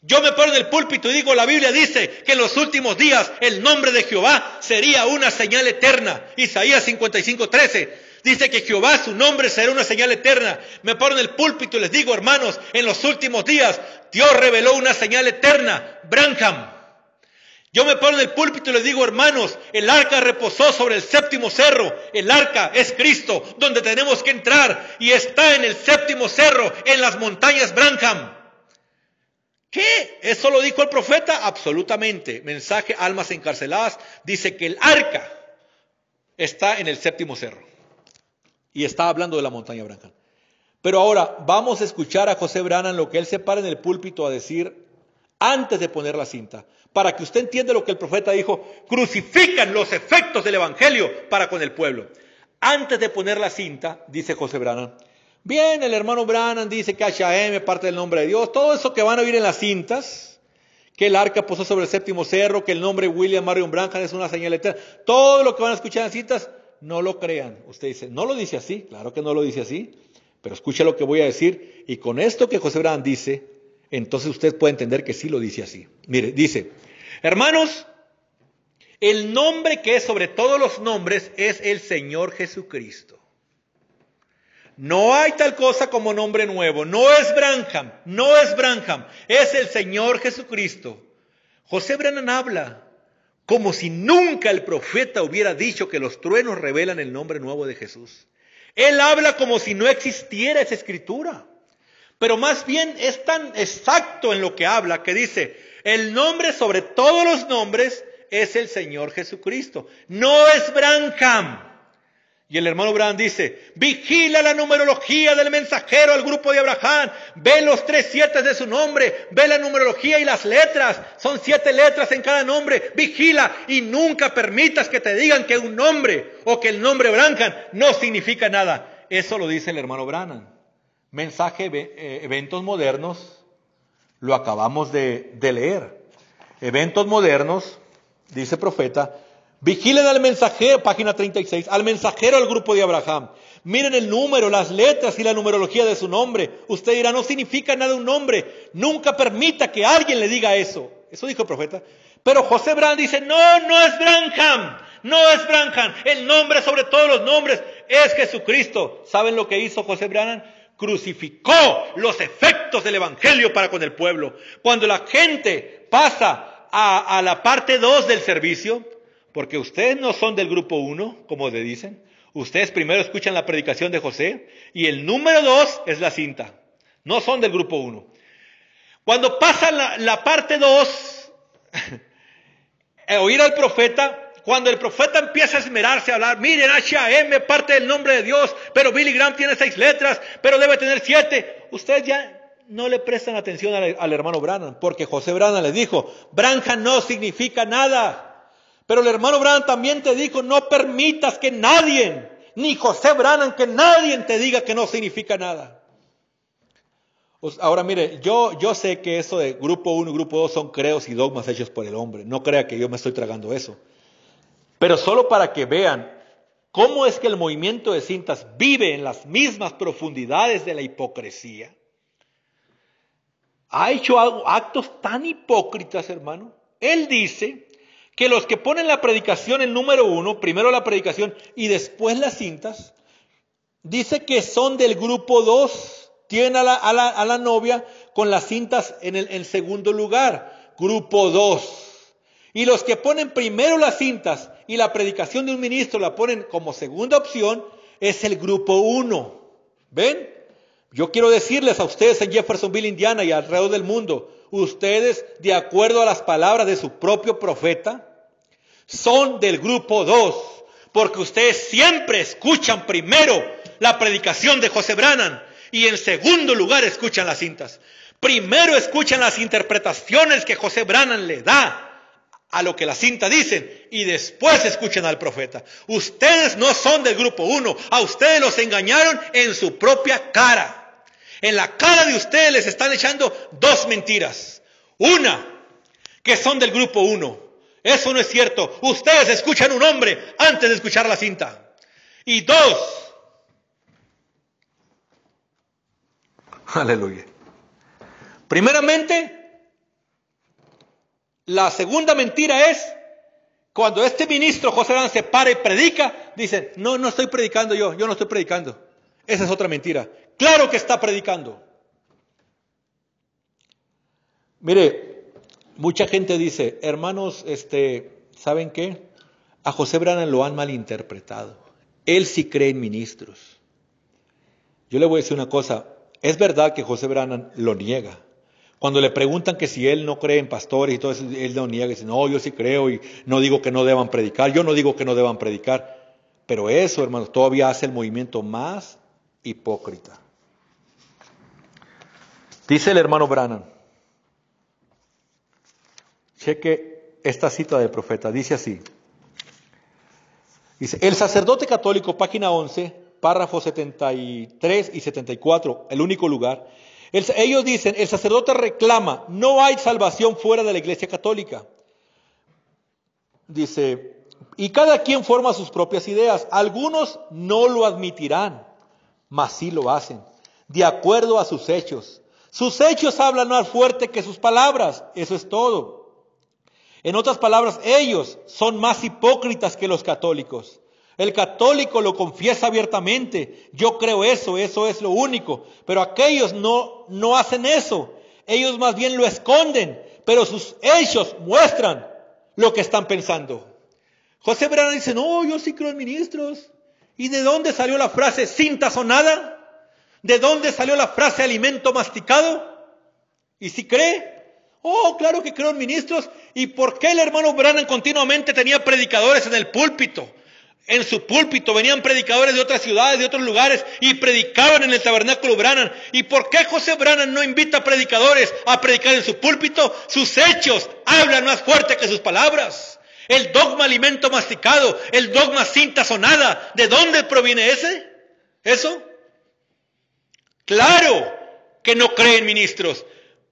Yo me paro en el púlpito y digo, la Biblia dice que en los últimos días el nombre de Jehová sería una señal eterna. Isaías 55:13 dice que Jehová, su nombre, será una señal eterna. Me paro en el púlpito y les digo, hermanos, en los últimos días Dios reveló una señal eterna, Branham. Yo me paro en el púlpito y les digo, hermanos, el arca reposó sobre el 7º cerro. El arca es Cristo, donde tenemos que entrar, y está en el 7º cerro, en las montañas Branham. ¿Qué? ¿Eso lo dijo el profeta? Absolutamente. Mensaje Almas Encarceladas dice que el arca está en el 7º cerro. Y está hablando de la montaña Branham. Pero ahora vamos a escuchar a José Branham lo que él se para en el púlpito a decir antes de poner la cinta. Para que usted entienda lo que el profeta dijo, crucifican los efectos del evangelio para con el pueblo. Antes de poner la cinta, dice José Branham, bien, el hermano Branham dice que HAM es parte del nombre de Dios. Todo eso que van a oír en las cintas, que el arca posó sobre el 7º cerro, que el nombre William Marion Branham es una señal eterna. Todo lo que van a escuchar en las cintas, no lo crean. Usted dice, ¿no lo dice así? Claro que no lo dice así. Pero escucha lo que voy a decir. Y con esto que José Branham dice, entonces usted puede entender que sí lo dice así. Mire, dice, hermanos, el nombre que es sobre todos los nombres es el Señor Jesucristo. No hay tal cosa como nombre nuevo. No es Branham, no es Branham. Es el Señor Jesucristo. José Branham habla como si nunca el profeta hubiera dicho que los truenos revelan el nombre nuevo de Jesús. Él habla como si no existiera esa escritura. Pero más bien es tan exacto en lo que habla que dice, el nombre sobre todos los nombres es el Señor Jesucristo. No es Branham. Y el hermano Branham dice, vigila la numerología del mensajero al grupo de Abraham. Ve los 3 7 de su nombre. Ve la numerología y las letras. Son 7 letras en cada nombre. Vigila y nunca permitas que te digan que un nombre o que el nombre Branham no significa nada. Eso lo dice el hermano Branham. Mensaje, eventos modernos, lo acabamos de leer. Eventos modernos, dice profeta, vigilen al mensajero, página 36, al mensajero al grupo de Abraham. Miren el número, las letras y la numerología de su nombre. Usted dirá, no significa nada un nombre. Nunca permita que alguien le diga eso. Eso dijo el profeta. Pero José Branham dice, no es Branham. No es Branham. El nombre sobre todos los nombres es Jesucristo. ¿Saben lo que hizo José Branham? crucificó los efectos del evangelio para con el pueblo. Cuando la gente pasa a la parte 2 del servicio, porque ustedes no son del grupo 1, como le dicen, ustedes primero escuchan la predicación de José y el número 2 es la cinta. No son del grupo 1. Cuando pasa la parte 2, oír al profeta, cuando el profeta empieza a esmerarse a hablar, miren, H-A-M, parte del nombre de Dios, pero Billy Graham tiene 6 letras, pero debe tener 7. Ustedes ya no le prestan atención al hermano Branham, porque José Branham les dijo, Branham no significa nada. Pero el hermano Branham también te dijo, no permitas que nadie, ni José Branham, que nadie te diga que no significa nada. Ahora mire, yo sé que eso de grupo 1 y grupo 2 son credos y dogmas hechos por el hombre. No crea que yo me estoy tragando eso. Pero solo para que vean cómo es que el movimiento de cintas vive en las mismas profundidades de la hipocresía. Ha hecho actos tan hipócritas, hermano. Él dice que los que ponen la predicación en número 1, primero la predicación y después las cintas, dice que son del grupo 2. Tienen a la novia con las cintas en segundo lugar, grupo 2. Y los que ponen primero las cintas y la predicación de un ministro la ponen como segunda opción, es el grupo 1. ¿Ven? Yo quiero decirles a ustedes en Jeffersonville, Indiana y alrededor del mundo, ustedes, de acuerdo a las palabras de su propio profeta, son del grupo 2, porque ustedes siempre escuchan primero la predicación de José Branham y en segundo lugar escuchan las cintas. Primero escuchan las interpretaciones que José Branham le da a lo que las cintas dicen y después escuchan al profeta. Ustedes no son del grupo 1, a ustedes los engañaron en su propia cara. En la cara de ustedes les están echando 2 mentiras. Una, que son del grupo 1. Eso no es cierto. Ustedes escuchan un hombre antes de escuchar la cinta. Y 2, aleluya. Primeramente, la segunda mentira es cuando este ministro José Branham se para y predica, dicen, no estoy predicando yo no estoy predicando. Esa es otra mentira. Claro que está predicando. Mire, mucha gente dice, hermanos, ¿saben qué? A José Branham lo han malinterpretado. Él sí cree en ministros. Yo le voy a decir una cosa. Es verdad que José Branham lo niega. Cuando le preguntan que si él no cree en pastores y todo eso, él lo niega y dice, no, yo sí creo y no digo que no deban predicar. Yo no digo que no deban predicar. Pero eso, hermanos, todavía hace el movimiento más hipócrita. Dice el hermano Branham. Cheque esta cita del profeta. Dice así. Dice, el sacerdote católico, página 11, párrafos 73 y 74, el único lugar. Ellos dicen, el sacerdote reclama, no hay salvación fuera de la Iglesia Católica. Dice, y cada quien forma sus propias ideas. Algunos no lo admitirán, mas sí lo hacen, de acuerdo a sus hechos. Sus hechos hablan más fuerte que sus palabras, eso es todo. En otras palabras, ellos son más hipócritas que los católicos. El católico lo confiesa abiertamente. Yo creo eso es lo único. Pero aquellos no hacen eso. Ellos más bien lo esconden. Pero sus hechos muestran lo que están pensando. José Branham dice, no, yo sí creo en ministros. ¿Y de dónde salió la frase cinta sonada? ¿De dónde salió la frase alimento masticado? ¿Y si cree? Oh, claro que creo en ministros. ¿Y por qué el hermano Branham continuamente tenía predicadores en el púlpito? En su púlpito venían predicadores de otras ciudades, de otros lugares, y predicaban en el tabernáculo Branham. ¿Y por qué José Branham no invita a predicadores a predicar en su púlpito? Sus hechos hablan más fuerte que sus palabras. El dogma alimento masticado, el dogma cinta sonada, ¿de dónde proviene eso? Claro que no creen ministros.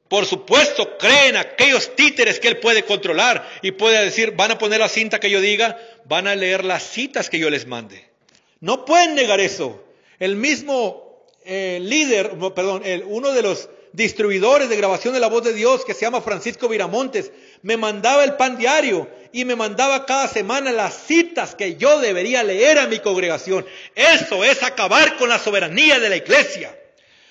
Por supuesto, creen aquellos títeres que él puede controlar y puede decir, van a poner la cinta que yo diga, van a leer las citas que yo les mande. No pueden negar eso. El mismo uno de los distribuidores de grabación de la voz de Dios, que se llama Francisco Viramontes, me mandaba el pan diario y me mandaba cada semana las citas que yo debería leer a mi congregación. Eso es acabar con la soberanía de la iglesia.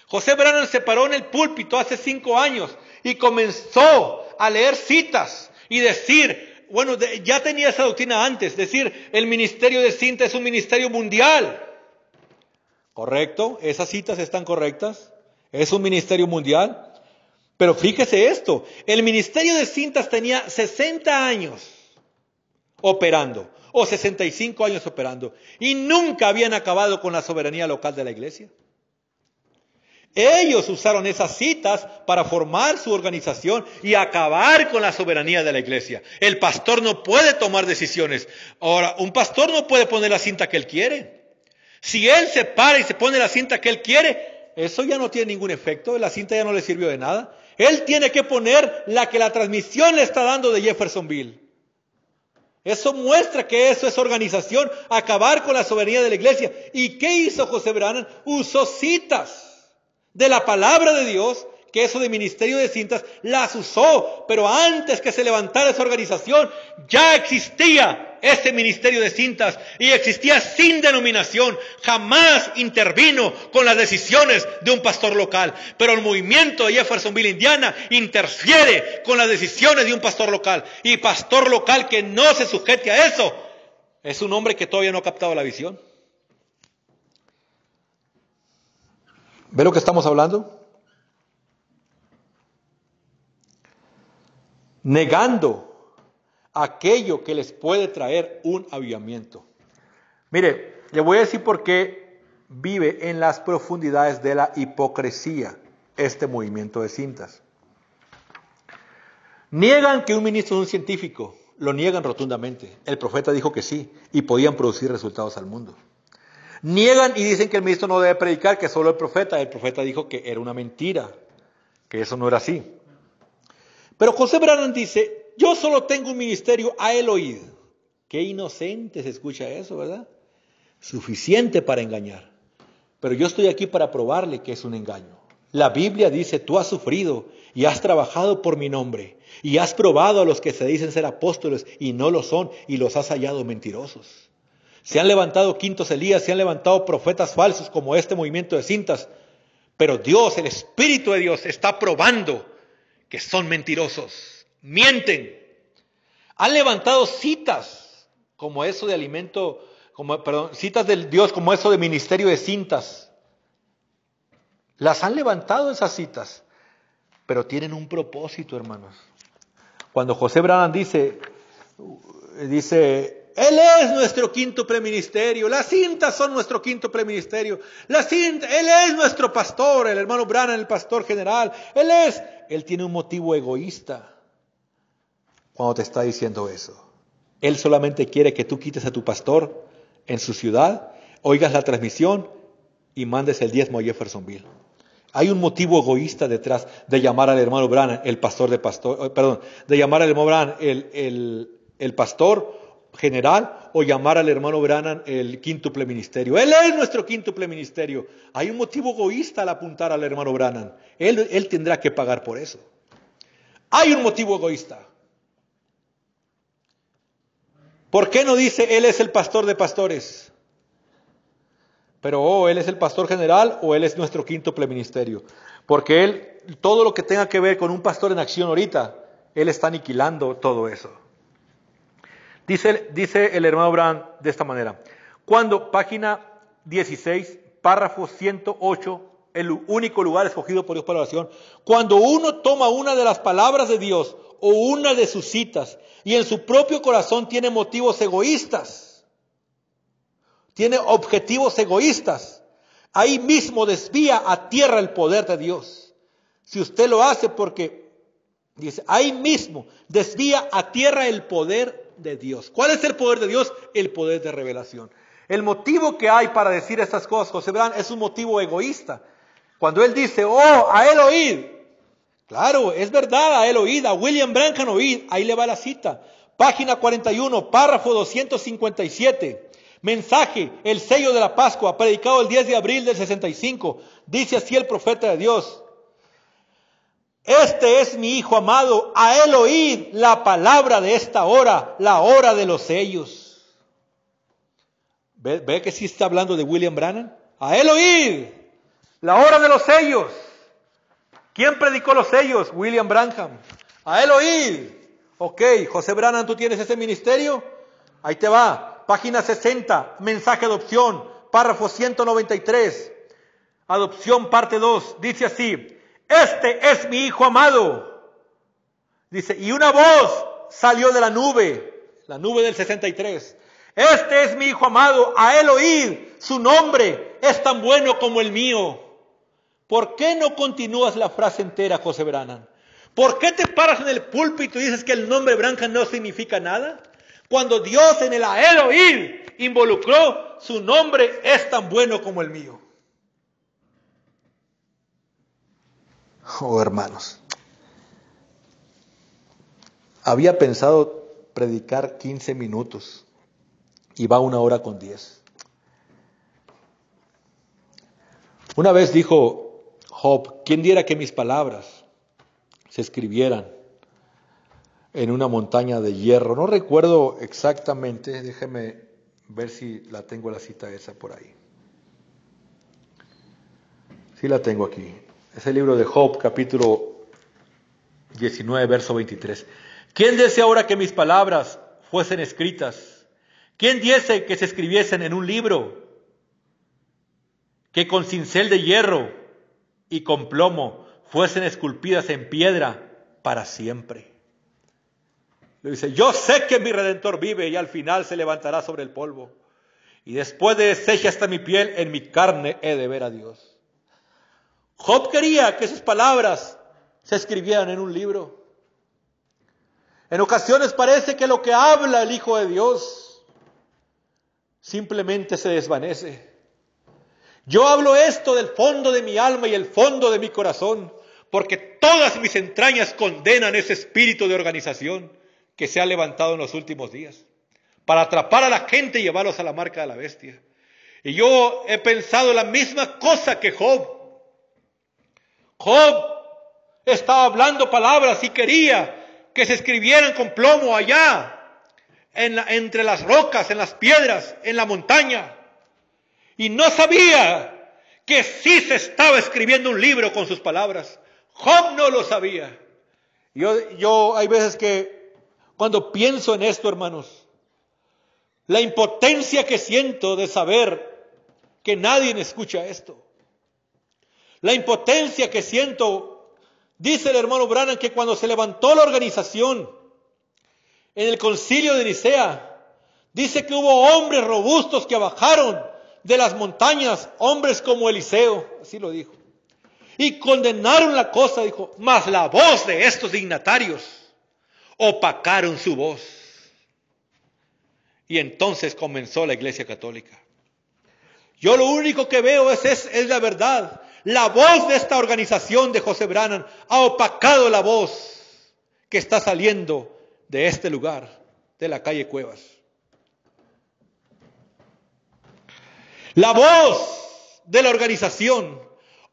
José Branham se paró en el púlpito hace 5 años y comenzó a leer citas y decir, bueno, ya tenía esa doctrina antes, decir, el ministerio de cinta es un ministerio mundial. ¿Correcto? Esas citas están correctas. Es un ministerio mundial. Pero fíjese esto, el ministerio de cintas tenía 60 años operando, o 65 años operando, y nunca habían acabado con la soberanía local de la iglesia. Ellos usaron esas citas para formar su organización y acabar con la soberanía de la iglesia. El pastor no puede tomar decisiones. Ahora, un pastor no puede poner la cinta que él quiere. Si él se para y se pone la cinta que él quiere, eso ya no tiene ningún efecto, la cinta ya no le sirvió de nada. Él tiene que poner la que la transmisión le está dando de Jeffersonville. Eso muestra que eso es organización, acabar con la soberanía de la iglesia. ¿Y qué hizo José Branham? Usó citas de la palabra de Dios, que eso de ministerio de cintas, las usó. Pero antes que se levantara esa organización, ya existía ese ministerio de cintas y existía sin denominación. Jamás intervino con las decisiones de un pastor local. Pero el movimiento de Jeffersonville, Indiana, interfiere con las decisiones de un pastor local. Y pastor local que no se sujete a eso, es un hombre que todavía no ha captado la visión. ¿Ve lo que estamos hablando? Negando aquello que les puede traer un avivamiento. Mire, le voy a decir por qué vive en las profundidades de la hipocresía este movimiento de cintas. Niegan que un ministro es un científico, lo niegan rotundamente. El profeta dijo que sí, y podían producir resultados al mundo. Niegan y dicen que el ministro no debe predicar, que solo el profeta dijo que era una mentira, que eso no era así. Pero José Branham dice, yo solo tengo un ministerio a él oír. Qué inocente se escucha eso, ¿verdad? Suficiente para engañar. Pero yo estoy aquí para probarle que es un engaño. La Biblia dice, tú has sufrido y has trabajado por mi nombre y has probado a los que se dicen ser apóstoles y no lo son y los has hallado mentirosos. Se han levantado quintos Elías, se han levantado profetas falsos como este movimiento de cintas. Pero Dios, el Espíritu de Dios, está probando que son mentirosos. Mienten. Han levantado citas como eso de alimento, citas del Dios como eso de ministerio de cintas. Las han levantado esas citas. Pero tienen un propósito, hermanos. Cuando José Branham dice, Él es nuestro quíntuple ministerio. Las cintas son nuestro quíntuple ministerio. Él es nuestro pastor, el hermano Branham, el pastor general. Él tiene un motivo egoísta cuando te está diciendo eso. Él solamente quiere que tú quites a tu pastor en su ciudad, oigas la transmisión y mandes el diezmo a Jeffersonville. Hay un motivo egoísta detrás de llamar al hermano Branham de llamar al hermano Branham el pastor general o llamar al hermano Branham el quíntuple ministerio. Él es nuestro quíntuple ministerio. Hay un motivo egoísta al apuntar al hermano Branham. Él tendrá que pagar por eso. Hay un motivo egoísta. ¿Por qué no dice Él es el pastor de pastores? Pero Él es el pastor general o Él es nuestro quíntuple ministerio. Porque todo lo que tenga que ver con un pastor en acción ahorita, Él está aniquilando todo eso. Dice el hermano Branham de esta manera. Cuando, página 16, párrafo 108, el único lugar escogido por Dios para la oración. Cuando uno toma una de las palabras de Dios o una de sus citas y en su propio corazón tiene motivos egoístas, tiene objetivos egoístas, ahí mismo desvía a tierra el poder de Dios. Si usted lo hace porque, dice, ahí mismo desvía a tierra el poder de Dios. ¿Cuál es el poder de Dios? El poder de revelación. El motivo que hay para decir estas cosas, José Branham, es un motivo egoísta. Cuando él dice, a él oíd. Claro, es verdad, a él oíd, a William Branham oíd. Ahí le va la cita. Página 41, párrafo 257. Mensaje, el sello de la Pascua, predicado el 10 de abril del 65. Dice así el profeta de Dios. Este es mi hijo amado, a él oíd la palabra de esta hora, la hora de los sellos. ¿Ve que sí está hablando de William Branham? A él oíd. La hora de los sellos. ¿Quién predicó los sellos? William Branham. A él oír. Ok, José Branham, ¿tú tienes ese ministerio? Ahí te va. Página 60, mensaje de adopción, párrafo 193. Adopción parte 2. Dice así: este es mi hijo amado. Dice, y una voz salió de la nube del 63. Este es mi hijo amado, a él oír, su nombre es tan bueno como el mío. ¿Por qué no continúas la frase entera, José Branham? ¿Por qué te paras en el púlpito y dices que el nombre Branham no significa nada? Cuando Dios en el a él oír involucró, su nombre es tan bueno como el mío. Oh, hermanos, había pensado predicar 15 minutos y va 1 hora con 10. Una vez dijo Job, ¿quién diera que mis palabras se escribieran en una montaña de hierro? No recuerdo exactamente, déjeme ver si la tengo la cita esa por ahí. Sí la tengo aquí. Es el libro de Job, capítulo 19, verso 23. ¿Quién diese ahora que mis palabras fuesen escritas? ¿Quién diese que se escribiesen en un libro? Que con cincel de hierro y con plomo fuesen esculpidas en piedra para siempre. Le dice, yo sé que mi Redentor vive y al final se levantará sobre el polvo. Y después de deshecha hasta mi piel, en mi carne he de ver a Dios. Job quería que sus palabras se escribieran en un libro. En ocasiones parece que lo que habla el Hijo de Dios simplemente se desvanece. Yo hablo esto del fondo de mi alma y el fondo de mi corazón, porque todas mis entrañas condenan ese espíritu de organización que se ha levantado en los últimos días, para atrapar a la gente y llevarlos a la marca de la bestia. Y yo he pensado la misma cosa que Job. Job estaba hablando palabras y quería que se escribieran con plomo allá, entre las rocas, en las piedras, en la montaña. Y no sabía que sí se estaba escribiendo un libro con sus palabras. Job no lo sabía. Yo hay veces que cuando pienso en esto, hermanos, la impotencia que siento de saber que nadie escucha esto. La impotencia que siento, dice el hermano Branham, que cuando se levantó la organización en el concilio de Nicea, dice que hubo hombres robustos que bajaron de las montañas, hombres como Eliseo, así lo dijo, y condenaron la cosa, dijo, mas la voz de estos dignatarios opacaron su voz. Y entonces comenzó la Iglesia Católica. Yo lo único que veo es la verdad. La voz de esta organización de José Branham ha opacado la voz que está saliendo de este lugar, de la calle Cuevas. La voz de la organización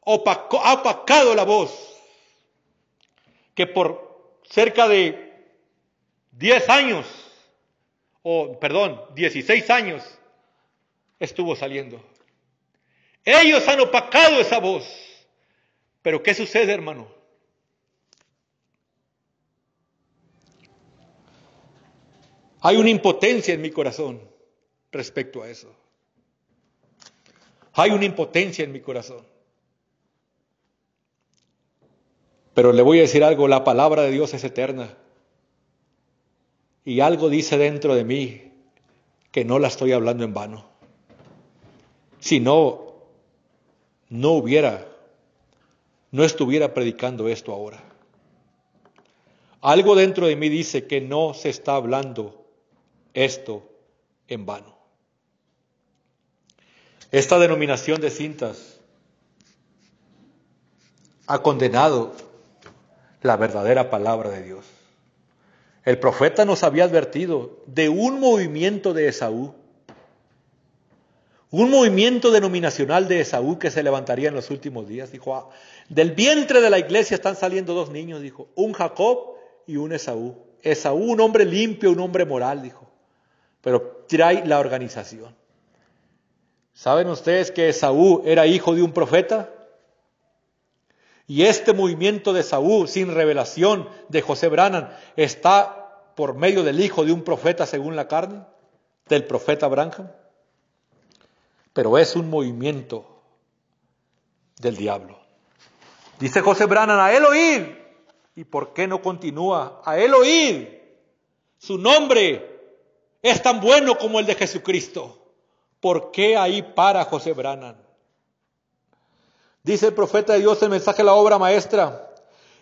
ha opacado la voz que por cerca de 16 años estuvo saliendo. Ellos han opacado esa voz. Pero ¿qué sucede, hermano? Hay una impotencia en mi corazón respecto a eso. Hay una impotencia en mi corazón. Pero le voy a decir algo, la palabra de Dios es eterna. Y algo dice dentro de mí que no la estoy hablando en vano. Si no estuviera predicando esto ahora. Algo dentro de mí dice que no se está hablando esto en vano. Esta denominación de cintas ha condenado la verdadera palabra de Dios. El profeta nos había advertido de un movimiento de Esaú, un movimiento denominacional de Esaú que se levantaría en los últimos días. Dijo, del vientre de la iglesia están saliendo 2 niños, dijo, un Jacob y un Esaú. Esaú, un hombre limpio, un hombre moral, dijo, pero trae la organización. ¿Saben ustedes que Esaú era hijo de un profeta? Y este movimiento de Esaú, sin revelación de José Branham, está por medio del hijo de un profeta según la carne, del profeta Branham. Pero es un movimiento del diablo. Dice José Branham, a él oíd. ¿Y por qué no continúa? A él oíd. Su nombre es tan bueno como el de Jesucristo. ¿Por qué ahí para José Branham? Dice el profeta de Dios el mensaje de la obra maestra.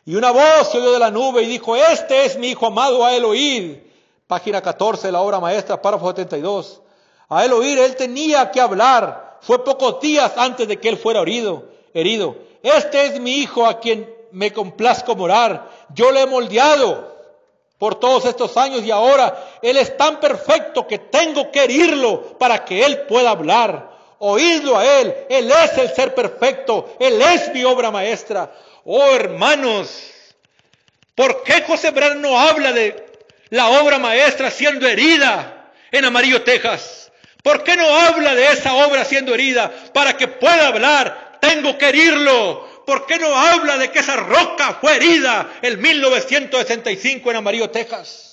Y una voz se oyó de la nube y dijo, este es mi hijo amado, a él oíd. Página 14 de la obra maestra, párrafo 72. A él oír, él tenía que hablar. Fue pocos días antes de que él fuera herido. Este es mi hijo a quien me complazco morar. Yo le he moldeado por todos estos años y ahora él es tan perfecto que tengo que herirlo para que él pueda hablar. Oídlo a él es el ser perfecto, él es mi obra maestra. Oh hermanos, ¿por qué José Branham no habla de la obra maestra siendo herida en Amarillo, Texas? ¿Por qué no habla de esa obra siendo herida? Para que pueda hablar, tengo que herirlo. ¿Por qué no habla de que esa roca fue herida en 1965 en Amarillo, Texas?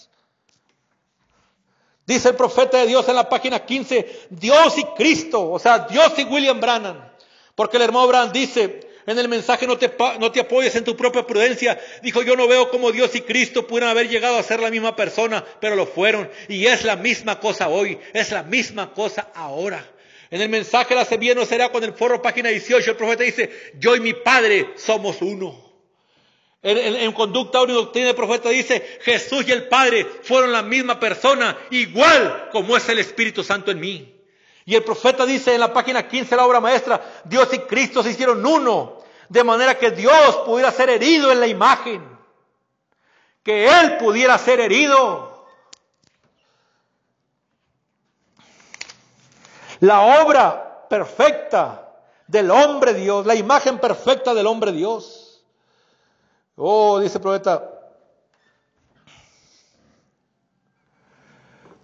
Dice el profeta de Dios en la página 15, Dios y Cristo, o sea, Dios y William Branham. Porque el hermano Branham dice, en el mensaje no te apoyes en tu propia prudencia. Dijo, yo no veo cómo Dios y Cristo pudieran haber llegado a ser la misma persona, pero lo fueron. Y es la misma cosa hoy, es la misma cosa ahora. En el mensaje la semilla no será con el forro, página 18, el profeta dice, yo y mi Padre somos uno. En conducta, una doctrina, el profeta dice, Jesús y el Padre fueron la misma persona, igual como es el Espíritu Santo en mí. Y el profeta dice en la página 15 de la obra maestra, Dios y Cristo se hicieron uno, de manera que Dios pudiera ser herido en la imagen, que Él pudiera ser herido. La obra perfecta del hombre Dios, la imagen perfecta del hombre Dios. Oh, dice el profeta,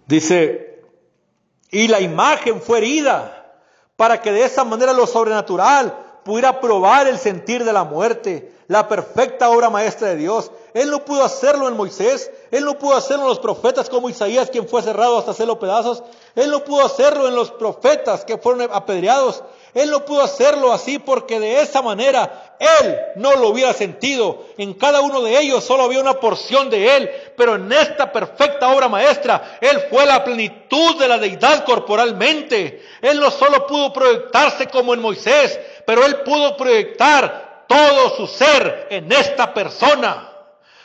dice, y la imagen fue herida para que de esa manera lo sobrenatural pudiera probar el sentir de la muerte, la perfecta obra maestra de Dios. Él no pudo hacerlo en Moisés, Él no pudo hacerlo en los profetas como Isaías, quien fue cerrado hasta hacerlo pedazos. Él no pudo hacerlo en los profetas que fueron apedreados. Él no pudo hacerlo así porque de esa manera Él no lo hubiera sentido. En cada uno de ellos solo había una porción de Él, pero en esta perfecta obra maestra, Él fue la plenitud de la deidad corporalmente. Él no solo pudo proyectarse como en Moisés, pero Él pudo proyectar todo su ser en esta persona,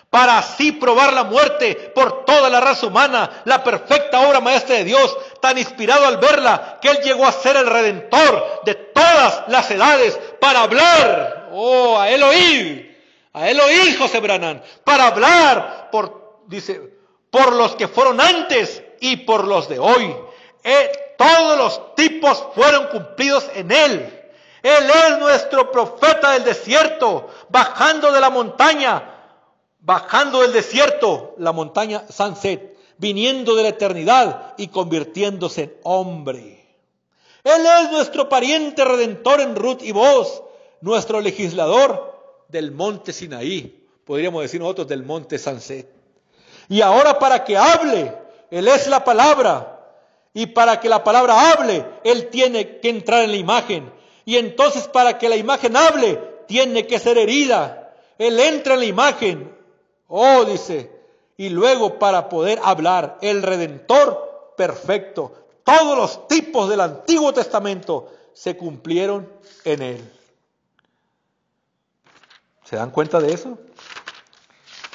para así probar la muerte por toda la raza humana, la perfecta obra maestra de Dios, tan inspirado al verla, que Él llegó a ser el Redentor de todas las edades, para hablar, oh, a Él oír, José Branham, para hablar, por los que fueron antes y por los de hoy. Todos los tipos fueron cumplidos en Él. Él es nuestro profeta del desierto, bajando de la montaña, bajando del desierto, la montaña Sunset, viniendo de la eternidad y convirtiéndose en hombre. Él es nuestro pariente redentor en Ruth y Boaz, nuestro legislador del monte Sinaí, podríamos decir nosotros del monte Sunset. Y ahora para que hable, Él es la palabra, y para que la palabra hable, Él tiene que entrar en la imagen. Y entonces para que la imagen hable, tiene que ser herida. Él entra en la imagen. Oh, dice, y luego para poder hablar, el Redentor perfecto. Todos los tipos del Antiguo Testamento se cumplieron en Él. ¿Se dan cuenta de eso?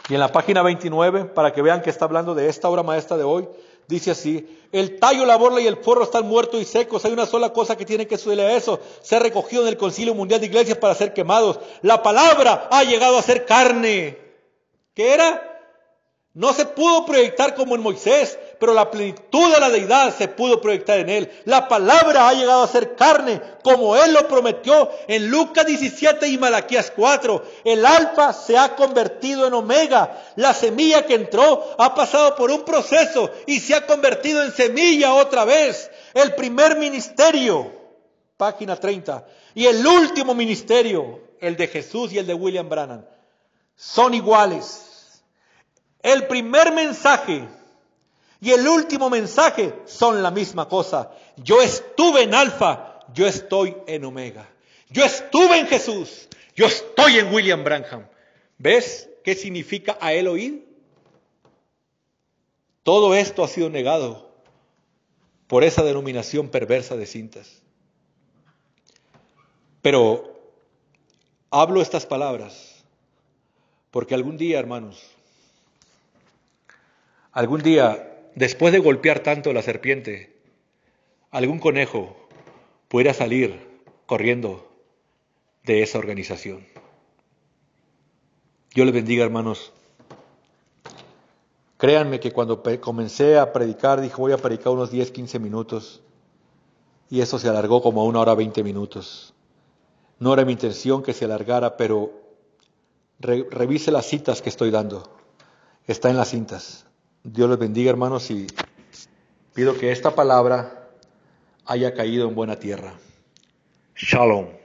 Y en la página 29, para que vean que está hablando de esta obra maestra de hoy, dice así, el tallo, la borla y el forro están muertos y secos. Hay una sola cosa que tiene que suceder a eso. Ser recogido en el Concilio Mundial de Iglesias para ser quemados. La palabra ha llegado a ser carne. ¿Qué era? No se pudo proyectar como en Moisés, pero la plenitud de la deidad se pudo proyectar en Él. La palabra ha llegado a ser carne, como Él lo prometió en Lucas 17 y Malaquías 4. El alfa se ha convertido en omega. La semilla que entró ha pasado por un proceso y se ha convertido en semilla otra vez. El primer ministerio, página 30, y el último ministerio, el de Jesús y el de William Branham, son iguales. El primer mensaje y el último mensaje son la misma cosa. Yo estuve en Alfa, yo estoy en Omega. Yo estuve en Jesús, yo estoy en William Branham. ¿Ves qué significa a él oír? Todo esto ha sido negado por esa denominación perversa de cintas. Pero hablo estas palabras porque algún día, hermanos, algún día, después de golpear tanto a la serpiente, algún conejo pudiera salir corriendo de esa organización. Dios les bendiga, hermanos. Créanme que cuando comencé a predicar, dije voy a predicar unos 10, 15 minutos. Y eso se alargó como a 1 hora 20 minutos. No era mi intención que se alargara, pero revise las citas que estoy dando. Está en las cintas. Dios les bendiga, hermanos, y pido que esta palabra haya caído en buena tierra. Shalom.